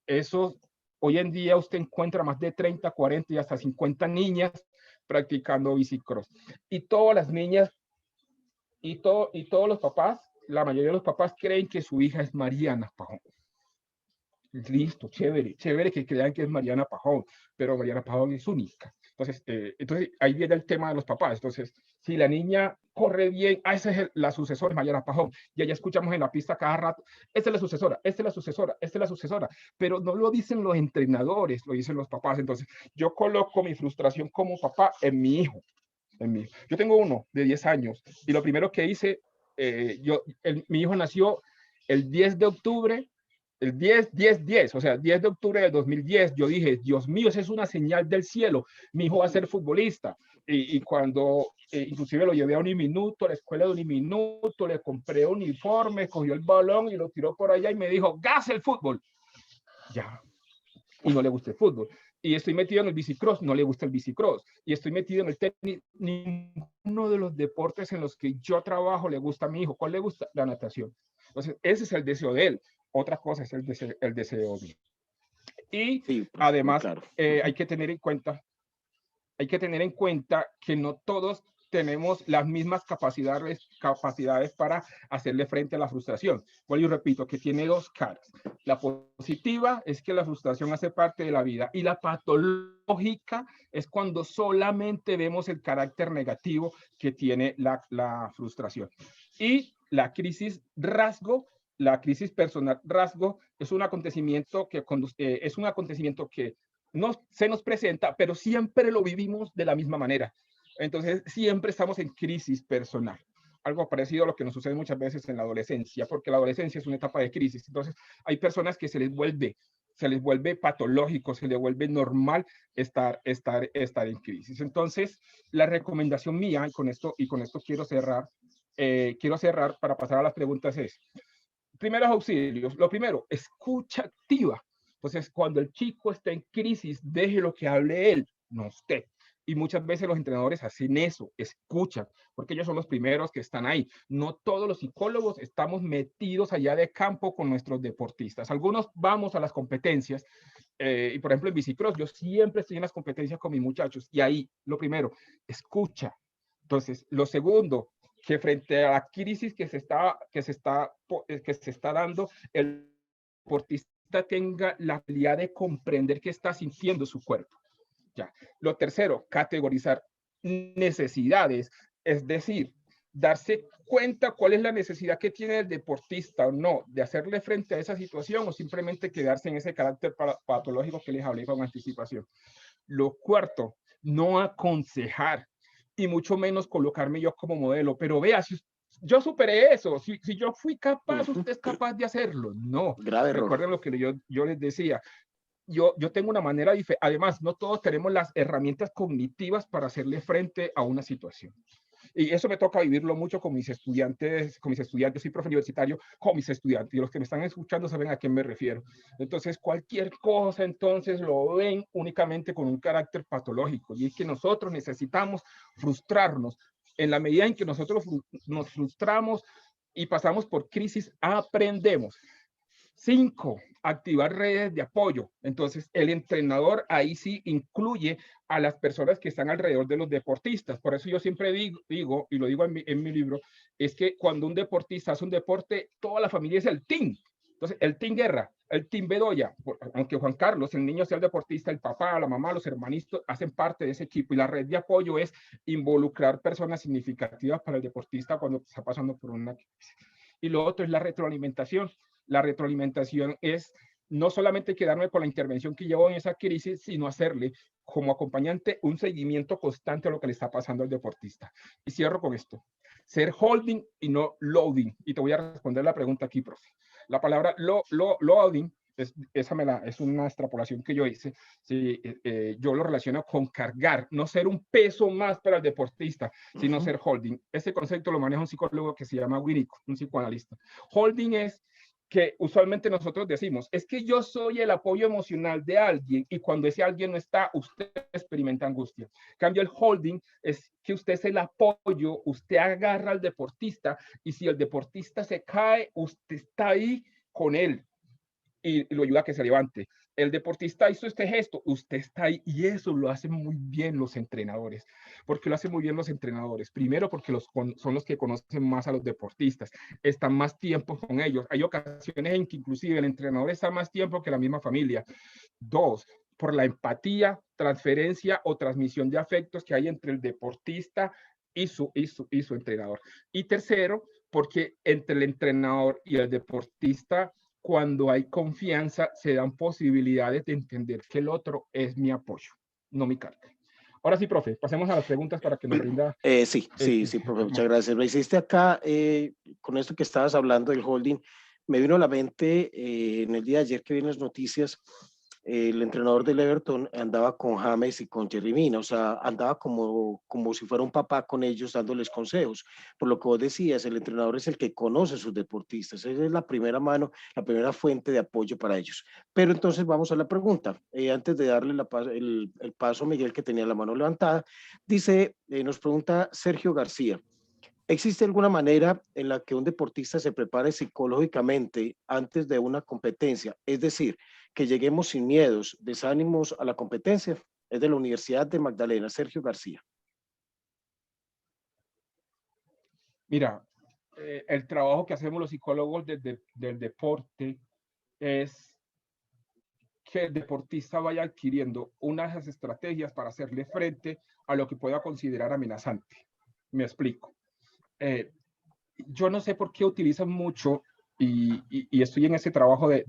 Hoy en día usted encuentra más de 30, 40 y hasta 50 niñas practicando bicicross. Y todas las niñas y todos los papás, la mayoría de los papás creen que su hija es Mariana Pajón. Listo, chévere, chévere que crean que es Mariana Pajón, pero Mariana Pajón es única. Entonces ahí viene el tema de los papás. Entonces, si la niña corre bien, esa es la sucesora, Mariana Pajón. Y allá escuchamos en la pista cada rato, esta es la sucesora, esta es la sucesora, esta es la sucesora. Pero no lo dicen los entrenadores, lo dicen los papás. Entonces, yo coloco mi frustración como papá en mi hijo. Yo tengo uno de 10 años y lo primero que hice, mi hijo nació el 10 de octubre, el 10, o sea, 10 de octubre del 2010. Yo dije, Dios mío, esa es una señal del cielo, mi hijo va a ser futbolista. Y cuando inclusive lo llevé a Uniminuto, a la escuela de Uniminuto, le compré uniforme, cogió el balón y lo tiró por allá y me dijo, ¡gas el fútbol! Ya, y no le gusta el fútbol. Y estoy metido en el bicicross, no le gusta el bicicross. Y estoy metido en el tenis, ninguno de los deportes en los que yo trabajo le gusta a mi hijo. ¿Cuál le gusta? La natación. Entonces, ese es el deseo de él. Otra cosa es el deseo mío. Y sí, pues, además, claro. Hay que tener en cuenta que no todos tenemos las mismas capacidades para hacerle frente a la frustración. Bueno, yo repito que tiene dos caras. La positiva es que la frustración hace parte de la vida y la patológica es cuando solamente vemos el carácter negativo que tiene la frustración. Y la crisis rasgo, la crisis personal rasgo es un acontecimiento que no se nos presenta, pero siempre lo vivimos de la misma manera. Entonces, siempre estamos en crisis personal. Algo parecido a lo que nos sucede muchas veces en la adolescencia, porque la adolescencia es una etapa de crisis. Entonces, hay personas que se les vuelve patológico, se les vuelve normal estar en crisis. Entonces, la recomendación mía, y con esto quiero cerrar para pasar a las preguntas es, primeros auxilios. Lo primero, escucha activa. Entonces, cuando el chico está en crisis, déjelo que hable él, no usted. Y muchas veces los entrenadores hacen eso, escuchan, porque ellos son los primeros que están ahí. No todos los psicólogos estamos metidos allá de campo con nuestros deportistas. Algunos vamos a las competencias, y por ejemplo en bicicross, yo siempre estoy en las competencias con mis muchachos, y ahí, lo primero, escucha. Entonces, lo segundo, que frente a la crisis que se está dando, el deportista tenga la habilidad de comprender qué está sintiendo su cuerpo. Ya. Lo tercero, categorizar necesidades, es decir, darse cuenta cuál es la necesidad que tiene el deportista o no, de hacerle frente a esa situación o simplemente quedarse en ese carácter patológico que les hablé con anticipación. Lo cuarto, no aconsejar y mucho menos colocarme yo como modelo, pero vea, si yo superé eso, si yo fui capaz, usted es capaz de hacerlo. No, grave error. Recuerden lo que yo les decía, yo tengo una manera diferente. Además, no todos tenemos las herramientas cognitivas para hacerle frente a una situación. Y eso me toca vivirlo mucho con mis estudiantes, soy profe universitario, con mis estudiantes. Y los que me están escuchando saben a quién me refiero. Entonces, cualquier cosa, entonces, lo ven únicamente con un carácter patológico. Y es que nosotros necesitamos frustrarnos. En la medida en que nosotros nos frustramos y pasamos por crisis, aprendemos. 5, activar redes de apoyo. Entonces, el entrenador ahí sí incluye a las personas que están alrededor de los deportistas. Por eso yo siempre digo y lo digo en mi libro, es que cuando un deportista hace un deporte, toda la familia es el team. Entonces, el team Guerra, el team Bedoya, aunque Juan Carlos, el niño sea el deportista, el papá, la mamá, los hermanitos hacen parte de ese equipo. Y la red de apoyo es involucrar personas significativas para el deportista cuando está pasando por una crisis. Y lo otro es la retroalimentación. La retroalimentación es no solamente quedarme con la intervención que llevo en esa crisis, sino hacerle como acompañante un seguimiento constante a lo que le está pasando al deportista. Y cierro con esto. Ser holding y no loading. Y te voy a responder la pregunta aquí, profe. La palabra loading es una extrapolación que yo hice. Sí, yo lo relaciono con cargar, no ser un peso más para el deportista, sino ser holding. Ese concepto lo maneja un psicólogo que se llama Winnicott, un psicoanalista. Holding es que usualmente nosotros decimos, es que yo soy el apoyo emocional de alguien y cuando ese alguien no está, usted experimenta angustia. En cambio, el holding es que usted es el apoyo, usted agarra al deportista y si el deportista se cae, usted está ahí con él y lo ayuda a que se levante. el deportista hizo este gesto, usted está ahí, y eso lo hacen muy bien los entrenadores. ¿Por qué lo hacen muy bien los entrenadores? Primero, porque son los que conocen más a los deportistas, están más tiempo con ellos. Hay ocasiones en que inclusive el entrenador está más tiempo que la misma familia. Dos, por la empatía, transferencia o transmisión de afectos que hay entre el deportista y su entrenador. Y tercero, porque entre el entrenador y el deportista, cuando hay confianza, se dan posibilidades de entender que el otro es mi apoyo, no mi carga. Ahora sí, profe, pasemos a las preguntas para que nos rinda. Sí, profe, muchas gracias. Lo hiciste acá, con esto que estabas hablando del holding, me vino a la mente en el día de ayer que vi en las noticias, el entrenador del Everton andaba con James y con Jerry Mina, o sea, andaba como si fuera un papá con ellos dándoles consejos. Por lo que vos decías, el entrenador es el que conoce a sus deportistas, esa es la primera mano, la primera fuente de apoyo para ellos. Pero entonces vamos a la pregunta. Antes de darle el paso a Miguel, que tenía la mano levantada, dice, nos pregunta Sergio García, ¿existe alguna manera en la que un deportista se prepare psicológicamente antes de una competencia? Es decir, que lleguemos sin miedos, desánimos a la competencia. Es de la Universidad de Magdalena, Sergio García. Mira, el trabajo que hacemos los psicólogos del deporte es que el deportista vaya adquiriendo unas estrategias para hacerle frente a lo que pueda considerar amenazante. Me explico. Yo no sé por qué utilizan mucho, y estoy en ese trabajo de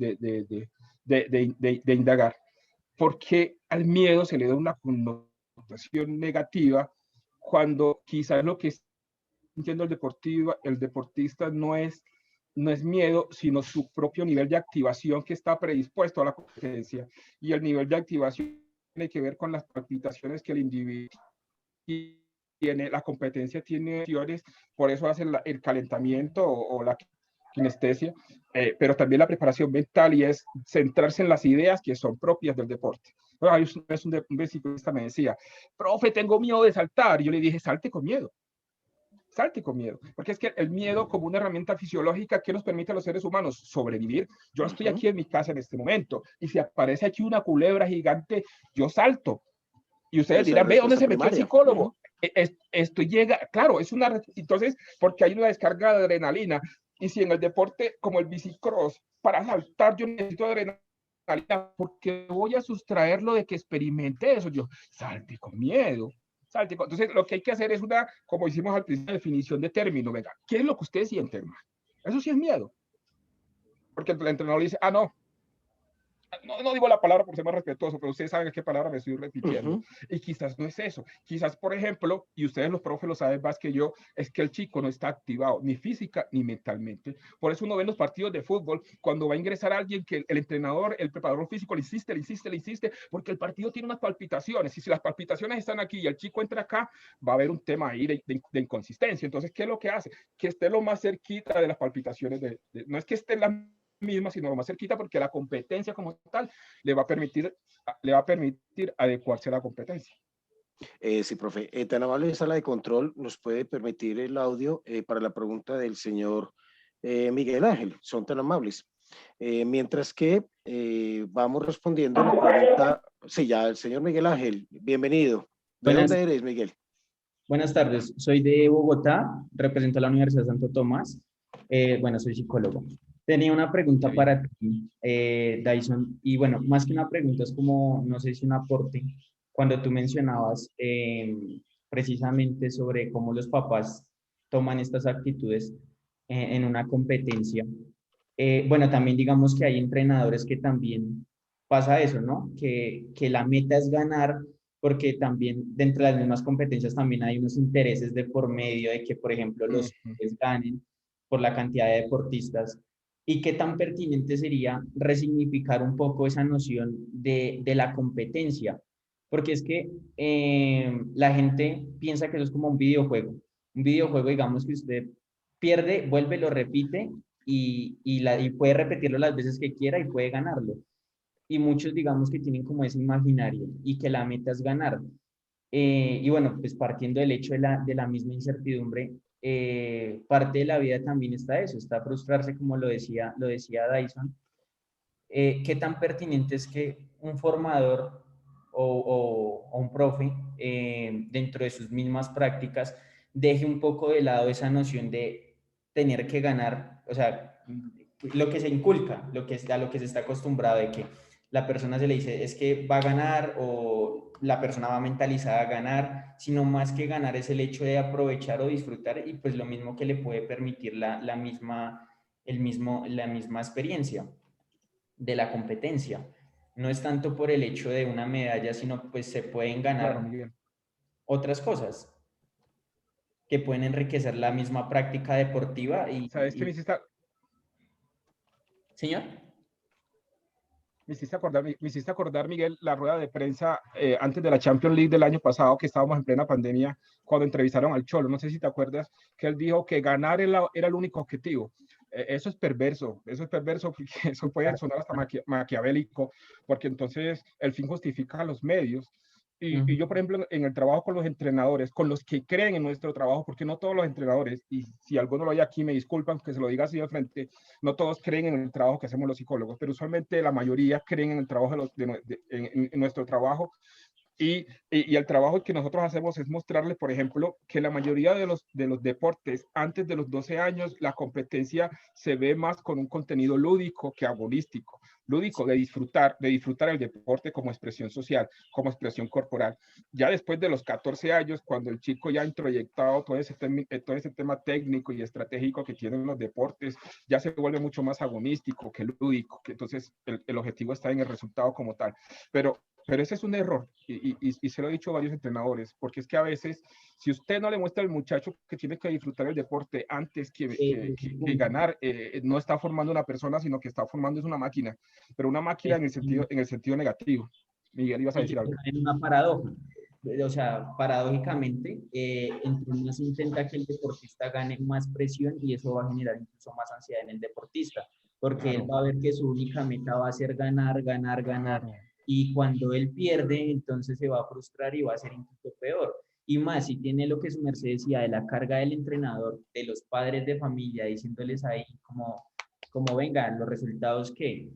indagar, porque al miedo se le da una connotación negativa cuando quizás lo que está sintiendo el deportista no es miedo, sino su propio nivel de activación que está predispuesto a la competencia. Y el nivel de activación tiene que ver con las palpitaciones que el individuo tiene, la competencia tiene acciones, por eso hacen el calentamiento o la kinestesia, pero también la preparación mental, y es centrarse en las ideas que son propias del deporte. Bueno, un ciclista me decía, profe, tengo miedo de saltar. Y yo le dije, salte con miedo. Salte con miedo, porque es que el miedo como una herramienta fisiológica que nos permite a los seres humanos sobrevivir. Yo estoy aquí en mi casa en este momento y si aparece aquí una culebra gigante, yo salto. Y ustedes dirán, ve, ¿dónde se metió el psicólogo? Esto llega, claro, es una, entonces, porque hay una descarga de adrenalina. Y si en el deporte como el bicicross, para saltar yo necesito adrenalina, porque voy a sustraerlo de que experimente eso. Yo, salte con miedo. Salte. Entonces, lo que hay que hacer es una, como hicimos al principio, definición de término. Venga, ¿qué es lo que ustedes sienten, hermano? Eso sí es miedo. Porque el entrenador le dice, no digo la palabra por ser más respetuoso, pero ustedes saben qué palabra me estoy repitiendo. Y quizás no es eso. Quizás, por ejemplo, y ustedes los profes lo saben más que yo, es que el chico no está activado ni física ni mentalmente. Por eso uno ve en los partidos de fútbol, cuando va a ingresar alguien, que el entrenador, el preparador físico le insiste, porque el partido tiene unas palpitaciones. Y si las palpitaciones están aquí y el chico entra acá, va a haber un tema ahí de inconsistencia. Entonces, ¿qué es lo que hace? Que esté lo más cerquita de las palpitaciones. No es que esté en la misma, sino más cerquita, porque la competencia como tal le va a permitir adecuarse a la competencia. Sí, profe. Tan amable de sala de control, ¿nos puede permitir el audio para la pregunta del señor Miguel Ángel? Son tan amables. Mientras que vamos respondiendo la pregunta. Sí, ya, el señor Miguel Ángel, bienvenido. ¿De dónde eres, Miguel? Buenas tardes, soy de Bogotá, represento a la Universidad Santo Tomás. Bueno, soy psicólogo. Tenía una pregunta para ti, Dyson, y bueno, más que una pregunta, es como, no sé si un aporte, cuando tú mencionabas precisamente sobre cómo los papás toman estas actitudes en una competencia. Bueno, también digamos que hay entrenadores que también pasa eso, ¿no? Que la meta es ganar, porque también dentro de las mismas competencias también hay unos intereses de por medio de que, por ejemplo, los ganen por la cantidad de deportistas. ¿Y qué tan pertinente sería resignificar un poco esa noción de la competencia? Porque es que la gente piensa que eso es como un videojuego. Un videojuego, digamos que usted pierde, vuelve, lo repite y puede repetirlo las veces que quiera y puede ganarlo. Y muchos, digamos, que tienen como ese imaginario y que la meta es ganar. Y bueno, pues partiendo del hecho de la misma incertidumbre, parte de la vida también está eso, está frustrarse, como lo decía Dyson. ¿qué tan pertinente es que un formador o un profe dentro de sus mismas prácticas deje un poco de lado esa noción de tener que ganar, o sea, lo que se inculca, a lo que se está acostumbrado de que la persona se le dice es que va a ganar o la persona va mentalizada a ganar, sino más que ganar es el hecho de aprovechar o disfrutar y pues lo mismo que le puede permitir la misma experiencia de la competencia. No es tanto por el hecho de una medalla, sino pues se pueden Claro, ganar Miguel. otras cosas que pueden enriquecer la misma práctica deportiva ¿Sabes qué Señor. me hiciste acordar, Miguel, la rueda de prensa antes de la Champions League del año pasado, que estábamos en plena pandemia, cuando entrevistaron al Cholo? No sé si te acuerdas, que él dijo que ganar era el único objetivo. Eso es perverso, porque eso puede sonar hasta maquiavélico, porque entonces el fin justifica los medios. Y yo, por ejemplo, en el trabajo con los entrenadores, con los que creen en nuestro trabajo, porque no todos los entrenadores, y si alguno lo hay aquí, me disculpan que se lo diga así de frente, no todos creen en el trabajo que hacemos los psicólogos, pero usualmente la mayoría creen en el trabajo en nuestro trabajo. Y el trabajo que nosotros hacemos es mostrarles, por ejemplo, que la mayoría de los deportes antes de los 12 años, la competencia se ve más con un contenido lúdico que agonístico. Lúdico, de disfrutar el deporte como expresión social, como expresión corporal. Ya después de los 14 años, cuando el chico ya ha introyectado todo ese tema técnico y estratégico que tienen los deportes, ya se vuelve mucho más agonístico que lúdico, que entonces el objetivo está en el resultado como tal. Pero ese es un error y se lo he dicho a varios entrenadores, porque es que a veces, si usted no le muestra al muchacho que tiene que disfrutar el deporte antes que ganar, no está formando una persona, sino que está formando es una máquina, pero una máquina en el sentido negativo. Miguel, ibas a decir algo. En una paradoja. O sea, paradójicamente, entre más intenta que el deportista gane, más presión y eso va a generar incluso más ansiedad en el deportista, porque Claro. él va a ver que su única meta va a ser ganar, ganar, ganar. Claro. Y cuando él pierde, entonces se va a frustrar y va a ser incluso peor. Y más, si tiene lo que su merced decía de la carga del entrenador, de los padres de familia, diciéndoles ahí como vengan los resultados que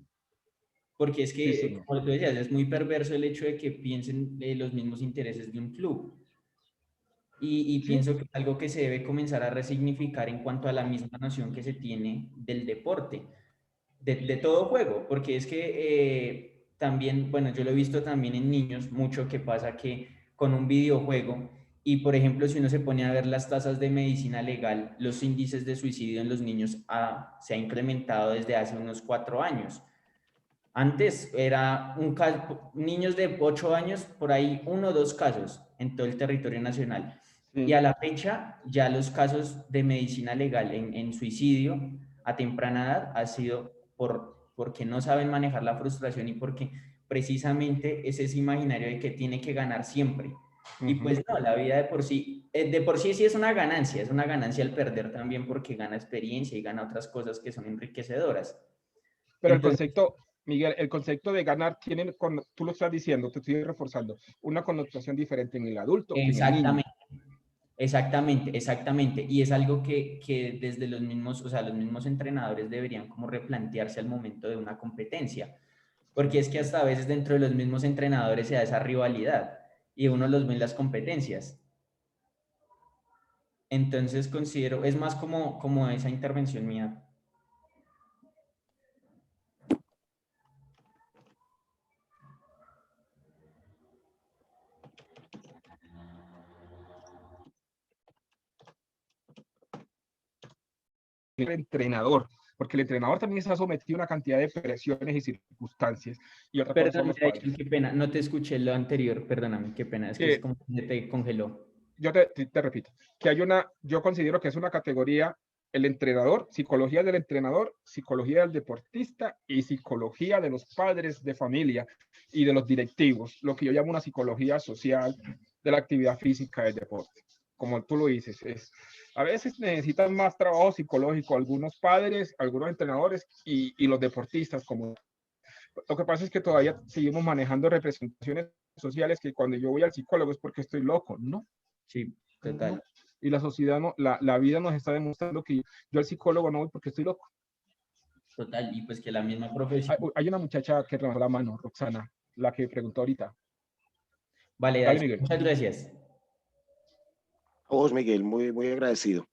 porque es Sí, que, sí. como tú decías, es muy perverso el hecho de que piensen los mismos intereses de un club. Y Sí. pienso que es algo que se debe comenzar a resignificar en cuanto a la misma noción que se tiene del deporte, de todo juego, porque es que también, bueno, yo lo he visto también en niños, mucho que pasa que con un videojuego, y por ejemplo, si uno se pone a ver las tasas de medicina legal, los índices de suicidio en los niños se ha incrementado desde hace unos 4 años. Antes era niños de 8 años, por ahí 1 o 2 casos en todo el territorio nacional. Y Sí. a la fecha, ya los casos de medicina legal en suicidio a temprana edad ha sido porque no saben manejar la frustración y porque precisamente es ese imaginario de que tiene que ganar siempre. Y pues no, la vida de por sí sí es una ganancia el perder también porque gana experiencia y gana otras cosas que son enriquecedoras. Pero el Entonces, concepto, Miguel, el concepto de ganar tiene, tú lo estás diciendo, te estoy reforzando, una connotación diferente en el adulto que en el niño. exactamente. Exactamente, exactamente. Y es algo que desde los mismos, o sea, los mismos entrenadores deberían como replantearse al momento de una competencia. Porque es que hasta a veces dentro de los mismos entrenadores se da esa rivalidad y uno los ve en las competencias. Entonces considero, es más como esa intervención mía. El entrenador, porque el entrenador también está sometido a una cantidad de presiones y circunstancias. Y otra cosa son Perdón, los padres. qué pena, no te escuché lo anterior, perdóname, qué pena, es que es Que como que te congeló. yo te repito, que yo considero que es una categoría, el entrenador, psicología del entrenador, psicología del deportista y psicología de los padres de familia y de los directivos, lo que yo llamo una psicología social de la actividad física del deporte. Como tú lo dices, a veces necesitan más trabajo psicológico algunos padres, algunos entrenadores y los deportistas. Lo que pasa es que todavía seguimos manejando representaciones sociales que cuando yo voy al psicólogo es porque estoy loco. No, Sí, total. no. Y la sociedad, no, la vida nos está demostrando que yo al psicólogo no voy porque estoy loco. Total, y pues que la misma profesión. Hay una muchacha que levantó la mano, Roxana, la que preguntó ahorita. Vale, Dale, Dyson, Miguel. muchas gracias. A vos, Miguel, muy, muy agradecido.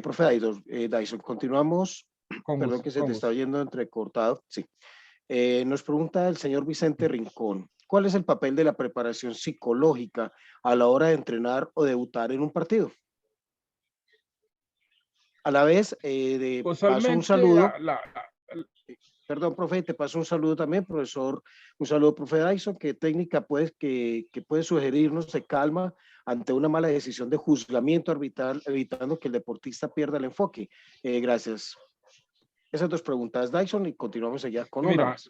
Profe Dyson, continuamos. Con Perdón gusto, que se con te gusto. está oyendo entrecortado. Sí. Nos pregunta el señor Vicente Rincón, ¿cuál es el papel de la preparación psicológica a la hora de entrenar o debutar en un partido? A la vez, paso un Usualmente saludo. Perdón, profe, te paso un saludo también, profesor. Un saludo, profe Dyson. ¿Qué técnica que puede sugerirnos de calma ante una mala decisión de juzgamiento arbitral, evitando que el deportista pierda el enfoque? Gracias. Esas dos preguntas, Dyson, y continuamos allá con una Mira, más.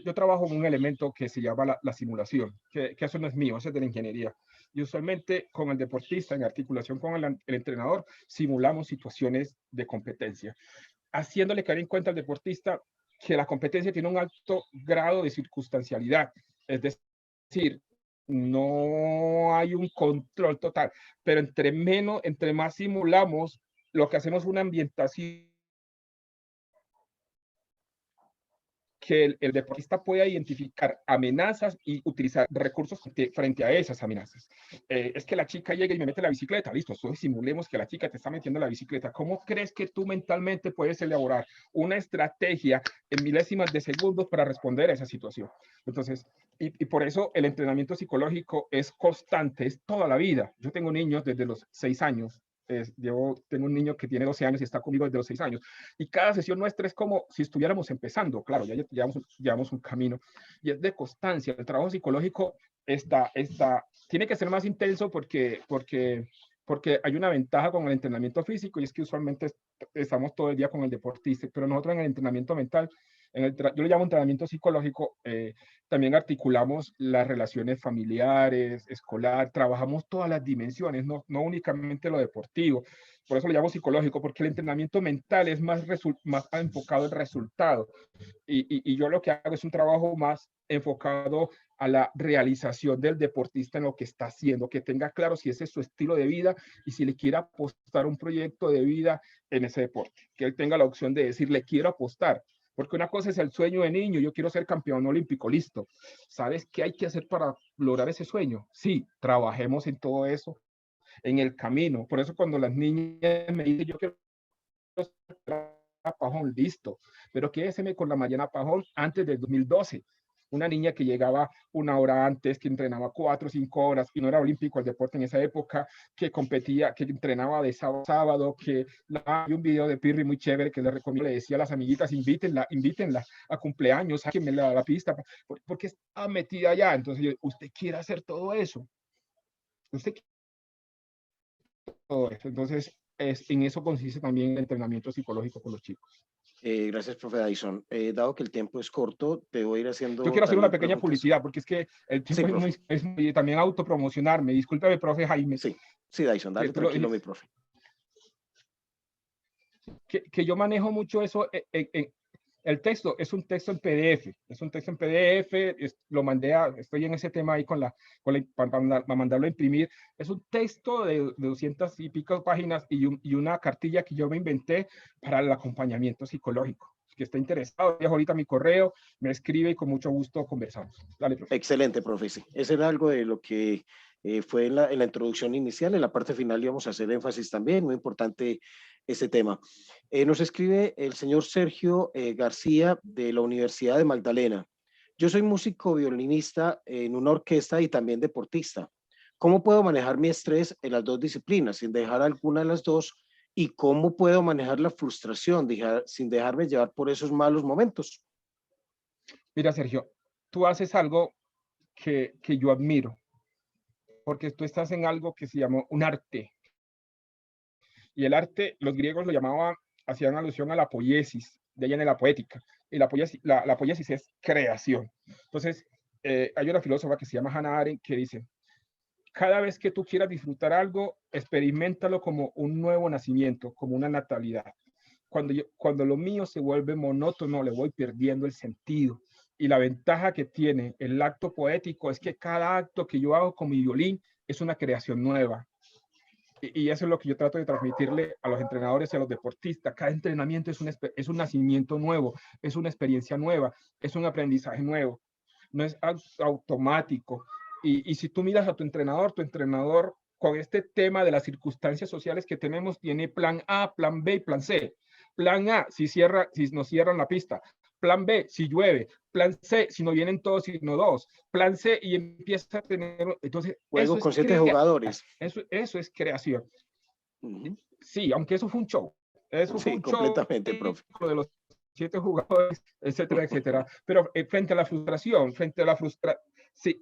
yo trabajo en un elemento que se llama la simulación, que eso no es mío, eso es de la ingeniería. Y usualmente con el deportista, en articulación con el entrenador, simulamos situaciones de competencia, haciéndole caer en cuenta al deportista que la competencia tiene un alto grado de circunstancialidad. Es decir, no hay un control total, pero entre más simulamos, lo que hacemos es una ambientación que el deportista pueda identificar amenazas y utilizar recursos frente a esas amenazas. Es que la chica llega y me mete la bicicleta, listo, entonces simulemos que la chica te está metiendo la bicicleta. ¿Cómo crees que tú mentalmente puedes elaborar una estrategia en milésimas de segundos para responder a esa situación? Entonces, y por eso el entrenamiento psicológico es constante, es toda la vida. Yo tengo niños desde los 6 años. Tengo un niño que tiene 12 años y está conmigo desde los 6 años. Y cada sesión nuestra es como si estuviéramos empezando. Claro, ya llevamos un camino. Y es de constancia. El trabajo psicológico tiene que ser más intenso porque hay una ventaja con el entrenamiento físico y es que usualmente estamos todo el día con el deportista, pero nosotros en el entrenamiento mental, yo le llamo entrenamiento psicológico, también articulamos las relaciones familiares, escolar, trabajamos todas las dimensiones, no únicamente lo deportivo. Por eso lo llamo psicológico, porque el entrenamiento mental es más enfocado en resultado. Y yo lo que hago es un trabajo más enfocado a la realización del deportista en lo que está haciendo, que tenga claro si ese es su estilo de vida y si le quiere apostar un proyecto de vida en ese deporte, que él tenga la opción de decir, le quiero apostar. Porque una cosa es el sueño de niño, yo quiero ser campeón olímpico, listo. ¿Sabes qué hay que hacer para lograr ese sueño? Sí, trabajemos en todo eso, en el camino. Por eso cuando las niñas me dicen, yo quiero ser Pajón, listo. Pero quédese con la Mariana Pajón antes del 2012. Una niña que llegaba 1 hora antes, que entrenaba 4 o 5 horas y no era olímpico el deporte en esa época, que competía, que entrenaba de sábado a sábado, que hay un video de Pirri muy chévere que le recomiendo, le decía a las amiguitas, invítenla a cumpleaños, sáquenme la pista, porque está metida allá. Entonces, usted quiere hacer todo eso. Usted quiere todo eso. Entonces, en eso consiste también el entrenamiento psicológico con los chicos. Gracias, profe Dyson. Dado que el tiempo es corto, te voy a ir haciendo Yo quiero hacer una también pequeña preguntas. publicidad, porque es que el tiempo Sí, es muy también autopromocionarme. Discúlpame, profe Jaime. Sí, Dyson, dale tranquilo, mi profe. Que yo manejo mucho eso. El texto es un texto en PDF, lo mandé estoy en ese tema ahí para mandarlo a imprimir. Es un texto de 200 y pico páginas y una cartilla que yo me inventé para el acompañamiento psicológico. Que esté interesado, dejo ahorita mi correo, me escribe y con mucho gusto conversamos. Dale, profe. Excelente, profe. Sí. Ese era algo de lo que fue en la introducción inicial. En la parte final íbamos a hacer énfasis también, muy importante ese tema. Nos escribe el señor Sergio García de la Universidad de Magdalena. Yo soy músico violinista en una orquesta y también deportista. ¿Cómo puedo manejar mi estrés en las dos disciplinas sin dejar alguna de las dos? ¿Y cómo puedo manejar la frustración sin dejarme llevar por esos malos momentos? Mira, Sergio, tú haces algo que yo admiro, porque tú estás en algo que se llama un arte. Y el arte, los griegos lo llamaban, hacían alusión a la poiesis, de ella en la poética. Y la poiesis es creación. Entonces, hay una filósofa que se llama Hannah Arendt que dice, cada vez que tú quieras disfrutar algo, experiméntalo como un nuevo nacimiento, como una natalidad. Cuando lo mío se vuelve monótono, le voy perdiendo el sentido. Y la ventaja que tiene el acto poético es que cada acto que yo hago con mi violín es una creación nueva. y eso es lo que yo trato de transmitirle a los entrenadores y a los deportistas. Cada entrenamiento es un nacimiento nuevo, es una experiencia nueva, es un aprendizaje nuevo, no es automático. Y si tú miras a tu entrenador con este tema de las circunstancias sociales que tenemos, tiene plan A, plan B y plan C. Plan A, si nos cierran la pista. Plan B, si llueve. Plan C, si no vienen todos, sino dos. Plan C, y empieza a tener... Entonces, Juego con 7 jugadores. Eso es creación. Uh-huh. Sí, aunque eso fue un show. Eso fue un completamente, show profe. De los 7 jugadores, etcétera, etcétera. Pero frente a la frustración, si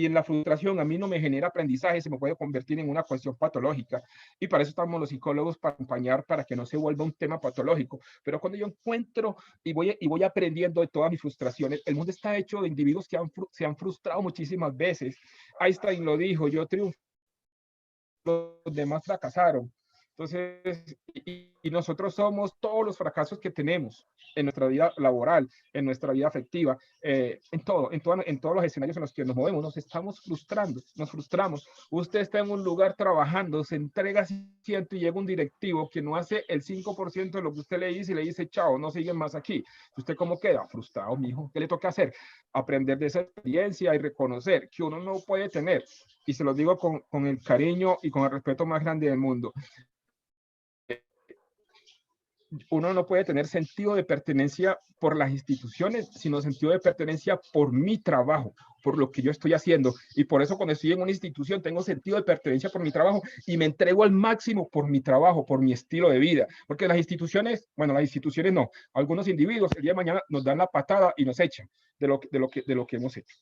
en la frustración a mí no me genera aprendizaje, se me puede convertir en una cuestión patológica. Y para eso estamos los psicólogos, para acompañar, para que no se vuelva un tema patológico. Pero cuando yo encuentro y voy aprendiendo de todas mis frustraciones, el mundo está hecho de individuos que se han frustrado muchísimas veces. Einstein lo dijo, yo triunfé, los demás fracasaron. Entonces, y nosotros somos todos los fracasos que tenemos en nuestra vida laboral, en nuestra vida afectiva, en todos los escenarios en los que nos movemos, nos estamos frustrando, nos frustramos. Usted está en un lugar trabajando, se entrega 100 y llega un directivo que no hace el 5% de lo que usted le dice y le dice, chao, no siguen más aquí. ¿Usted cómo queda? Frustrado, mijo. ¿Qué le toca hacer? Aprender de esa experiencia y reconocer que uno no puede tener, y se lo digo con el cariño y con el respeto más grande del mundo, uno no puede tener sentido de pertenencia por las instituciones, sino sentido de pertenencia por mi trabajo, por lo que yo estoy haciendo. Y por eso cuando estoy en una institución tengo sentido de pertenencia por mi trabajo y me entrego al máximo por mi trabajo, por mi estilo de vida. Porque las instituciones no, algunos individuos el día de mañana nos dan la patada y nos echan de lo que hemos hecho.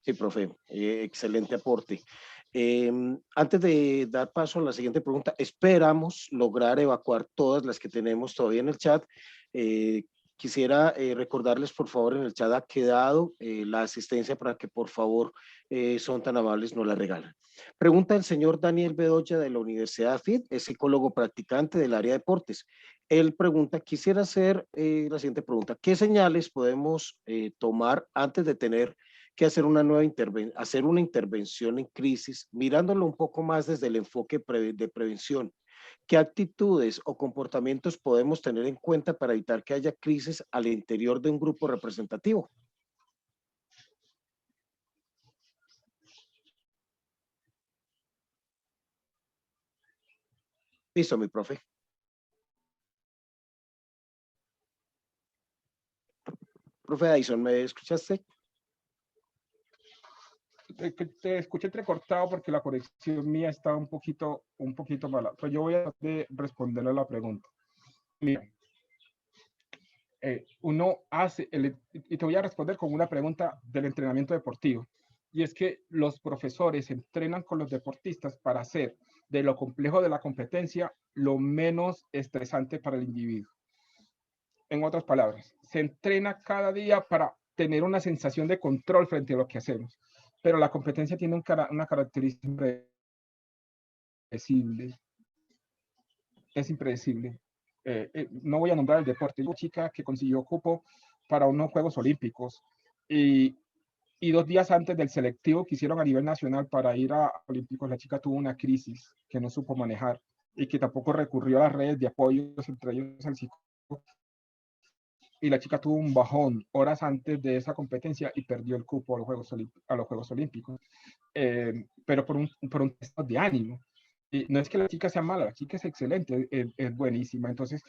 Sí, profe, excelente aporte. Antes de dar paso a la siguiente pregunta, esperamos lograr evacuar todas las que tenemos todavía en el chat. Quisiera recordarles, por favor, en el chat ha quedado la asistencia para que, por favor, son tan amables, nos la regalan. Pregunta el señor Daniel Bedoya de la Universidad AFIT, es psicólogo practicante del área de deportes. Él pregunta, quisiera hacer la siguiente pregunta, ¿qué señales podemos tomar antes de tener que hacer una intervención en crisis, mirándolo un poco más desde el enfoque de prevención? ¿Qué actitudes o comportamientos podemos tener en cuenta para evitar que haya crisis al interior de un grupo representativo? Listo, mi profe. Profe Dyson, ¿me escuchaste? Te escuché entrecortado porque la conexión mía está un poquito mala. Pero yo voy a responderle a la pregunta. Mira, uno hace, y te voy a responder con una pregunta del entrenamiento deportivo. Y es que los profesores entrenan con los deportistas para hacer de lo complejo de la competencia lo menos estresante para el individuo. En otras palabras, se entrena cada día para tener una sensación de control frente a lo que hacemos. Pero la competencia tiene una característica impredecible. Es impredecible. No voy a nombrar el deporte. Una chica que consiguió cupo para unos Juegos Olímpicos y 2 días antes del selectivo que hicieron a nivel nacional para ir a Olímpicos, la chica tuvo una crisis que no supo manejar y que tampoco recurrió a las redes de apoyo, entre ellos al psicólogo. Y la chica tuvo un bajón horas antes de esa competencia y perdió el cupo a los Juegos Olímpicos. Pero por un estado de ánimo. Y no es que la chica sea mala, la chica es excelente, es buenísima. Entonces,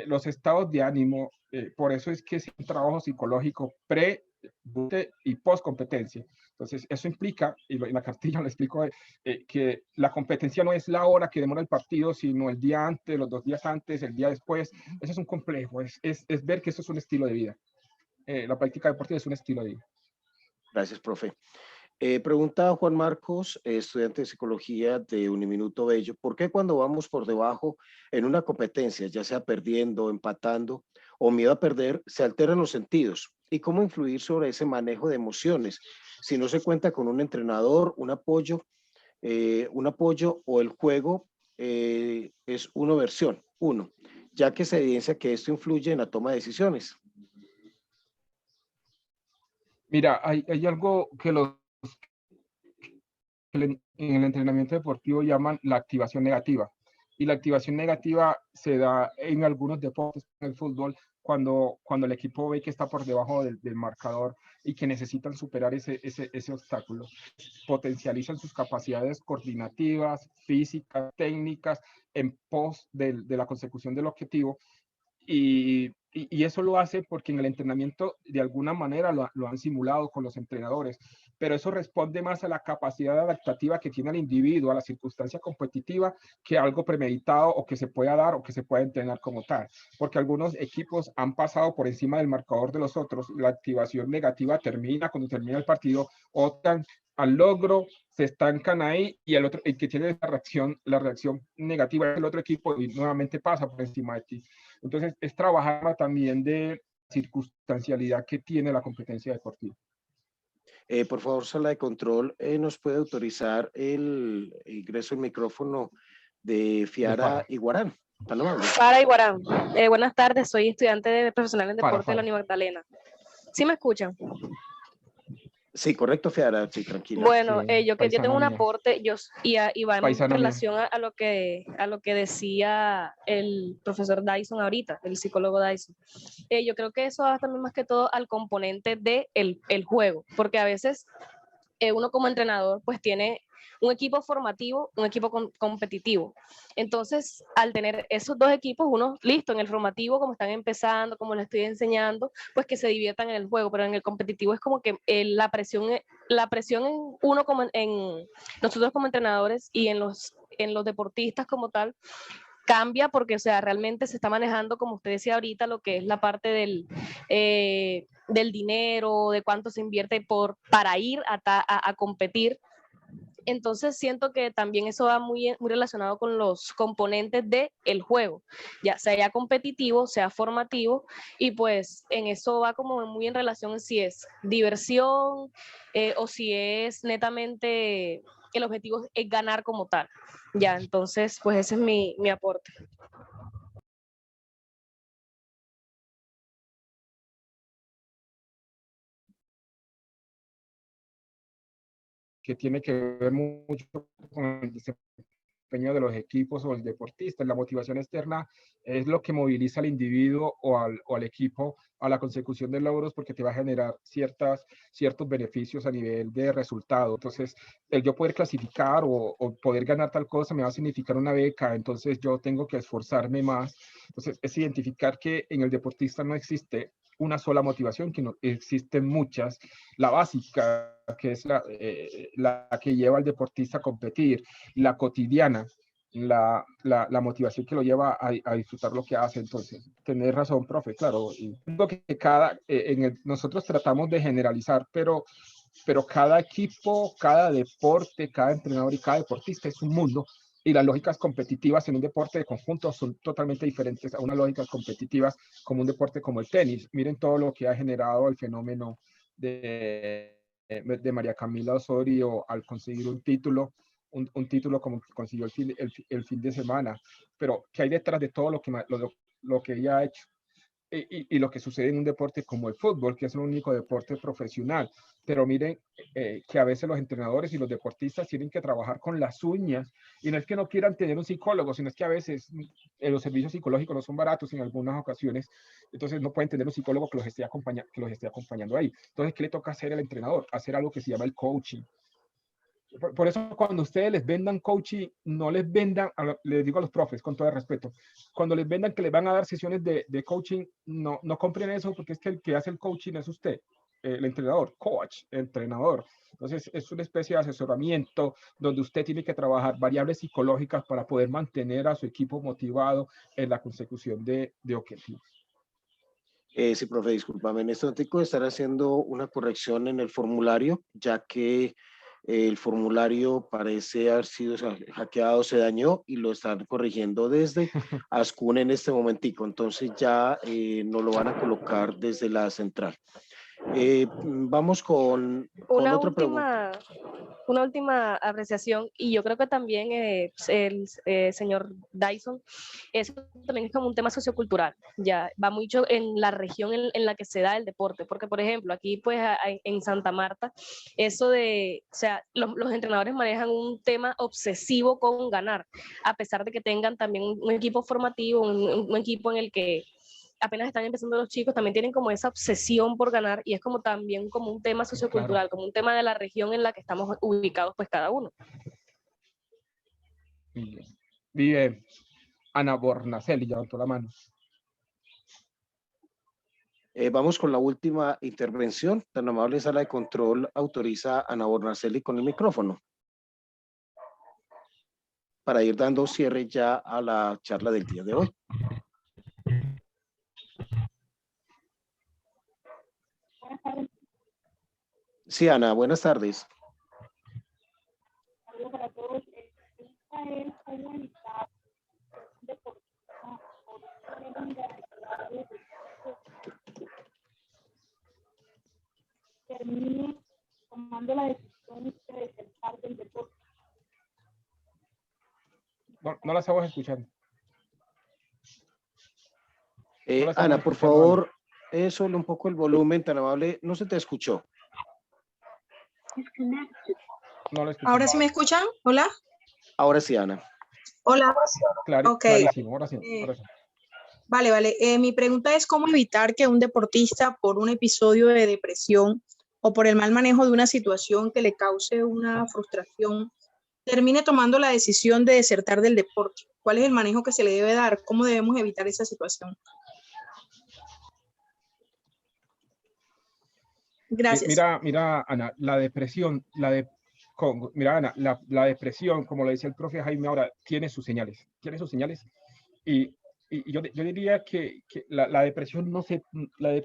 los estados de ánimo, por eso es que es un trabajo psicológico pre, durante y post competencia. Entonces, eso implica, y en la cartilla lo explico, que la competencia no es la hora que demora el partido, sino el día antes, los 2 días antes, el día después. Eso es un complejo, es ver que eso es un estilo de vida. La práctica deportiva es un estilo de vida. Gracias, profe. Pregunta Juan Marcos, estudiante de psicología de Uniminuto Bello, ¿por qué cuando vamos por debajo en una competencia, ya sea perdiendo, empatando o miedo a perder, se alteran los sentidos? ¿Y cómo influir sobre ese manejo de emociones si no se cuenta con un entrenador, un apoyo o el juego es una versión, ya que se evidencia que esto influye en la toma de decisiones? Mira, hay algo que los en el entrenamiento deportivo llaman la activación negativa. Y la activación negativa se da en algunos deportes, en el fútbol, cuando el equipo ve que está por debajo del marcador y que necesitan superar ese obstáculo. Potencializan sus capacidades coordinativas, físicas, técnicas, en pos de la consecución del objetivo. Y eso lo hace porque en el entrenamiento de alguna manera lo han simulado con los entrenadores, pero eso responde más a la capacidad adaptativa que tiene el individuo a la circunstancia competitiva que algo premeditado o que se pueda dar o que se pueda entrenar como tal, porque algunos equipos han pasado por encima del marcador de los otros, la activación negativa termina cuando termina el partido, otran al logro, se estancan ahí y el que tiene la reacción negativa es el otro equipo y nuevamente pasa por encima de ti. Entonces, es trabajar también de circunstancialidad que tiene la competencia deportiva. Por favor, sala de control, ¿nos puede autorizar el ingreso del micrófono de Fiara Iguarán? Fara Iguarán. Buenas tardes, soy estudiante de profesional en deporte de la Uni Magdalena. ¿Sí me escuchan? Sí, correcto, Fiara, sí, tranquila. Bueno, Sí, yo tengo un aporte y va en relación mía. a lo que decía el profesor Dyson ahorita, el psicólogo Dyson. Yo creo que eso va también más que todo al componente del el juego, porque a veces uno como entrenador pues tiene un equipo formativo, un equipo competitivo. Entonces, al tener esos dos equipos, uno listo en el formativo, como están empezando, como les estoy enseñando, pues que se diviertan en el juego, pero en el competitivo es como que la presión en uno como en nosotros como entrenadores y en los deportistas como tal, cambia porque, o sea, realmente se está manejando, como usted decía ahorita, lo que es la parte del dinero, de cuánto se invierte para ir a competir. Entonces siento que también eso va muy relacionado con los componentes del juego, ya sea competitivo, sea formativo, y pues en eso va como muy en relación si es diversión o si es netamente el objetivo es ganar como tal. Ya, entonces pues ese es mi aporte. Que tiene que ver mucho con el desempeño de los equipos o el deportista. La motivación externa es lo que moviliza al individuo o al equipo a la consecución de logros porque te va a generar ciertos beneficios a nivel de resultado. Entonces, el yo poder clasificar o poder ganar tal cosa me va a significar una beca, entonces yo tengo que esforzarme más. Entonces, es identificar que en el deportista no existe una sola motivación, que no, existen muchas. La básica, que es la que lleva al deportista a competir, la cotidiana, la motivación que lo lleva a disfrutar lo que hace. Entonces, tener razón, profe, claro. Y lo que nosotros tratamos de generalizar, pero cada equipo, cada deporte, cada entrenador y cada deportista es un mundo. Y las lógicas competitivas en un deporte de conjunto son totalmente diferentes a unas lógicas competitivas como un deporte como el tenis. Miren todo lo que ha generado el fenómeno de María Camila Osorio al conseguir un título como que consiguió el fin de semana. Pero, ¿qué hay detrás de todo lo que ella ha hecho? Y lo que sucede en un deporte como el fútbol, que es el único deporte profesional. Pero miren que a veces los entrenadores y los deportistas tienen que trabajar con las uñas, y no es que no quieran tener un psicólogo, sino es que a veces los servicios psicológicos no son baratos en algunas ocasiones, entonces no pueden tener un psicólogo que los esté acompañando ahí. Entonces, ¿qué le toca hacer al entrenador? Hacer algo que se llama el coaching. Por eso cuando ustedes les vendan coaching, no les vendan, les digo a los profes con todo el respeto, cuando les vendan que les van a dar sesiones de coaching, no compren eso, porque es que el que hace el coaching es usted, el entrenador, coach, entrenador. Entonces es una especie de asesoramiento donde usted tiene que trabajar variables psicológicas para poder mantener a su equipo motivado en la consecución de objetivos. Sí, profe, discúlpame, en este momento estar haciendo una corrección en el formulario, ya que el formulario parece haber sido hackeado, se dañó y lo están corrigiendo desde Ascun en este momentico, entonces ya no lo van a colocar desde la central. Vamos con otra pregunta. Una última apreciación, y yo creo que también el señor Dyson, eso también es como un tema sociocultural, ya va mucho en la región en la que se da el deporte, porque por ejemplo aquí pues en Santa Marta, eso de, o sea, los entrenadores manejan un tema obsesivo con ganar, a pesar de que tengan también un equipo formativo, un equipo en el que apenas están empezando los chicos, también tienen como esa obsesión por ganar, y es como también como un tema sociocultural, Claro. como un tema de la región en la que estamos ubicados pues cada uno. Vive Ana Bornacelli, levantó la mano. Vamos con la última intervención. Tan amable sala de control autoriza a Ana Bornacelli con el micrófono para ir dando cierre ya a la charla del día de hoy. Sí, Ana, buenas tardes. Saludos para todos. Esta es cómo evitar deportista por termine tomando la decisión de desertar del deporte. No la estamos escuchando. No la estamos Ana, por escuchando, favor, sube un poco el volumen, tan amable. No se te escuchó. No la escuchamos. ¿Ahora sí me escuchan? ¿Hola? Ahora sí, Ana. Hola. Claro, Ok. clarísimo, ahora sí. Ahora sí. Vale. Mi pregunta es cómo evitar que un deportista por un episodio de depresión o por el mal manejo de una situación que le cause una frustración termine tomando la decisión de desertar del deporte. ¿Cuál es el manejo que se le debe dar? ¿Cómo debemos evitar esa situación? Gracias. Mira, Ana, la depresión, mira, Ana, la depresión, como lo decía el profe Jaime ahora, tiene sus señales, y yo diría que la depresión la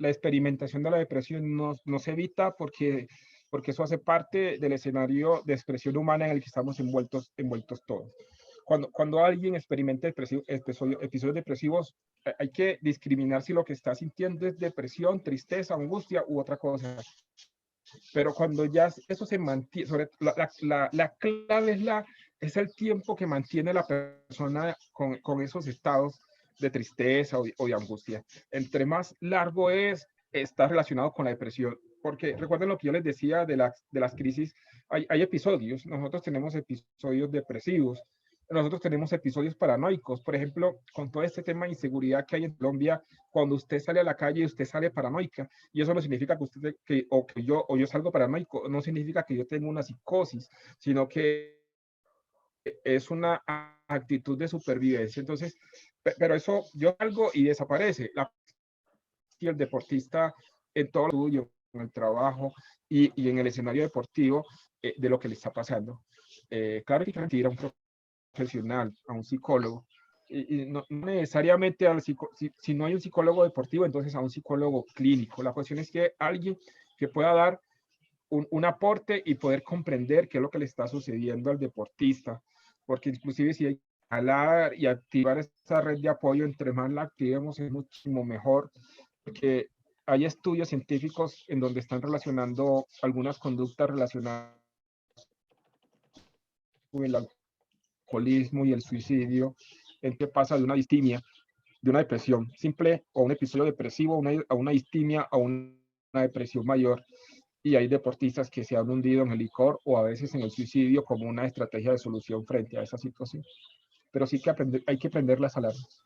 experimentación de la depresión no se evita porque eso hace parte del escenario de expresión humana en el que estamos envueltos todos. Cuando alguien experimenta episodios depresivos, hay que discriminar si lo que está sintiendo es depresión, tristeza, angustia u otra cosa. Pero cuando ya eso se mantiene, la clave es el tiempo que mantiene la persona con esos estados de tristeza o de angustia. Entre más largo está relacionado con la depresión. Porque recuerden lo que yo les decía de las crisis, hay episodios, nosotros tenemos episodios depresivos, nosotros tenemos episodios paranoicos. Por ejemplo, con todo este tema de inseguridad que hay en Colombia, cuando usted sale a la calle, usted sale paranoica. Y eso no significa que yo salgo paranoico, no significa que yo tenga una psicosis, sino que es una actitud de supervivencia. Entonces, pero eso yo salgo y desaparece. Y el deportista en todo el estudio, en el trabajo y en el escenario deportivo de lo que le está pasando. Claro que hay que ir a un profesional, a un psicólogo, y no necesariamente si no hay un psicólogo deportivo, entonces a un psicólogo clínico. La cuestión es que alguien que pueda dar un aporte y poder comprender qué es lo que le está sucediendo al deportista, porque inclusive si hay que hablar y activar esa red de apoyo, entre más la activemos es muchísimo mejor, porque hay estudios científicos en donde están relacionando algunas conductas relacionadas con el alcoholismo y el suicidio, en que pasa de una distimia, de una depresión simple o un episodio depresivo a una distimia, a una depresión mayor. Y hay deportistas que se han hundido en el licor o a veces en el suicidio como una estrategia de solución frente a esa situación. Pero sí que hay que aprender las alarmas.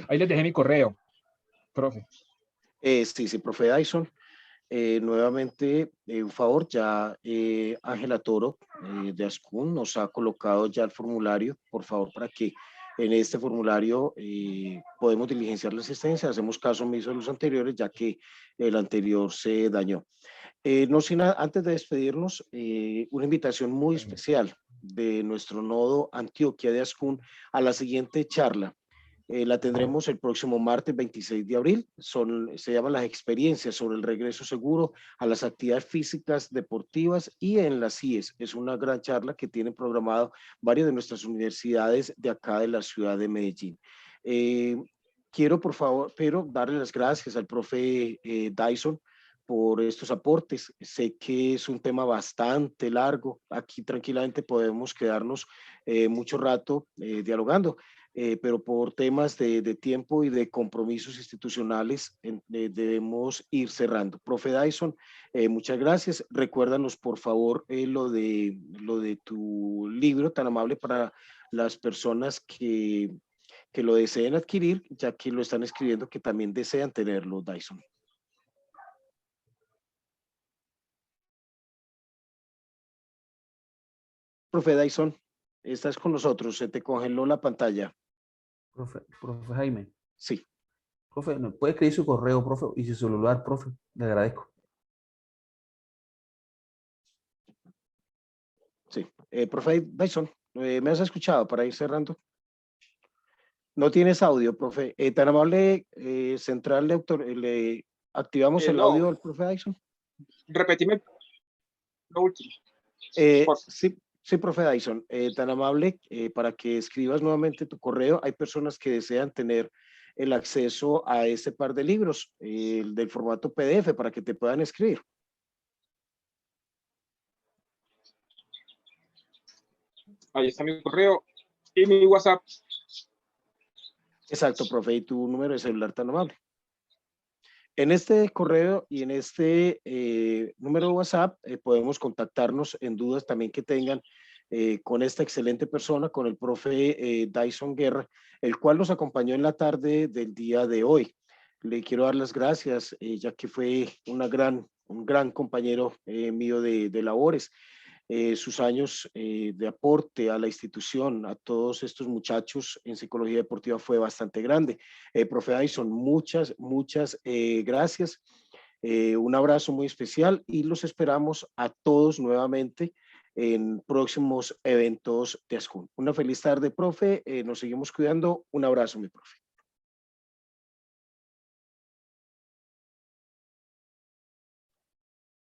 Ahí les dejé mi correo, profe. Sí, profe Dyson. Nuevamente, un favor, ya Ángela Toro de ASCUN nos ha colocado ya el formulario, por favor, para que en este formulario podemos diligenciar la asistencia, hacemos caso omiso de los anteriores, ya que el anterior se dañó. No sin antes de despedirnos, una invitación muy especial de nuestro nodo Antioquia de ASCUN a la siguiente charla. La tendremos el próximo martes 26 de abril. Se llaman las experiencias sobre el regreso seguro a las actividades físicas deportivas y en las CIES. Es una gran charla que tienen programado varias de nuestras universidades de acá de la ciudad de Medellín. quiero, por favor, pero darle las gracias al profe Dyson por estos aportes. Sé que es un tema bastante largo. Aquí tranquilamente podemos quedarnos mucho rato dialogando, pero por temas de tiempo y de compromisos institucionales debemos ir cerrando. Profe Dyson, muchas gracias. Recuérdanos, por favor, lo de tu libro tan amable para las personas que lo deseen adquirir, ya que lo están escribiendo, que también desean tenerlo, Dyson. Profe Dyson, estás con nosotros, se te congeló la pantalla. Profe Jaime, Sí, profe, ¿me puede escribir su correo, profe, y su celular, profe? Le agradezco. sí. Profe Dyson, ¿me has escuchado para ir cerrando? No tienes audio, profe. Tan amable, central, le activamos el No, audio del profe Dyson. repetime lo último. Sí, sí, profe Dyson, tan amable, para que escribas nuevamente tu correo. Hay personas que desean tener el acceso a este par de libros, del formato PDF, para que te puedan escribir. Ahí está mi correo y mi WhatsApp. Exacto, profe, y tu número de celular tan amable. En este correo y en este número de WhatsApp podemos contactarnos en dudas también que tengan con esta excelente persona, con el profe Dyson Guerra, el cual nos acompañó en la tarde del día de hoy. Le quiero dar las gracias, ya que fue un gran compañero mío de labores. Sus años de aporte a la institución, a todos estos muchachos en psicología deportiva fue bastante grande. Profe Dyson, muchas gracias. Un abrazo muy especial y los esperamos a todos nuevamente en próximos eventos de ASCUN. Una feliz tarde, profe. Nos seguimos cuidando. Un abrazo, mi profe.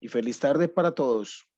Y feliz tarde para todos.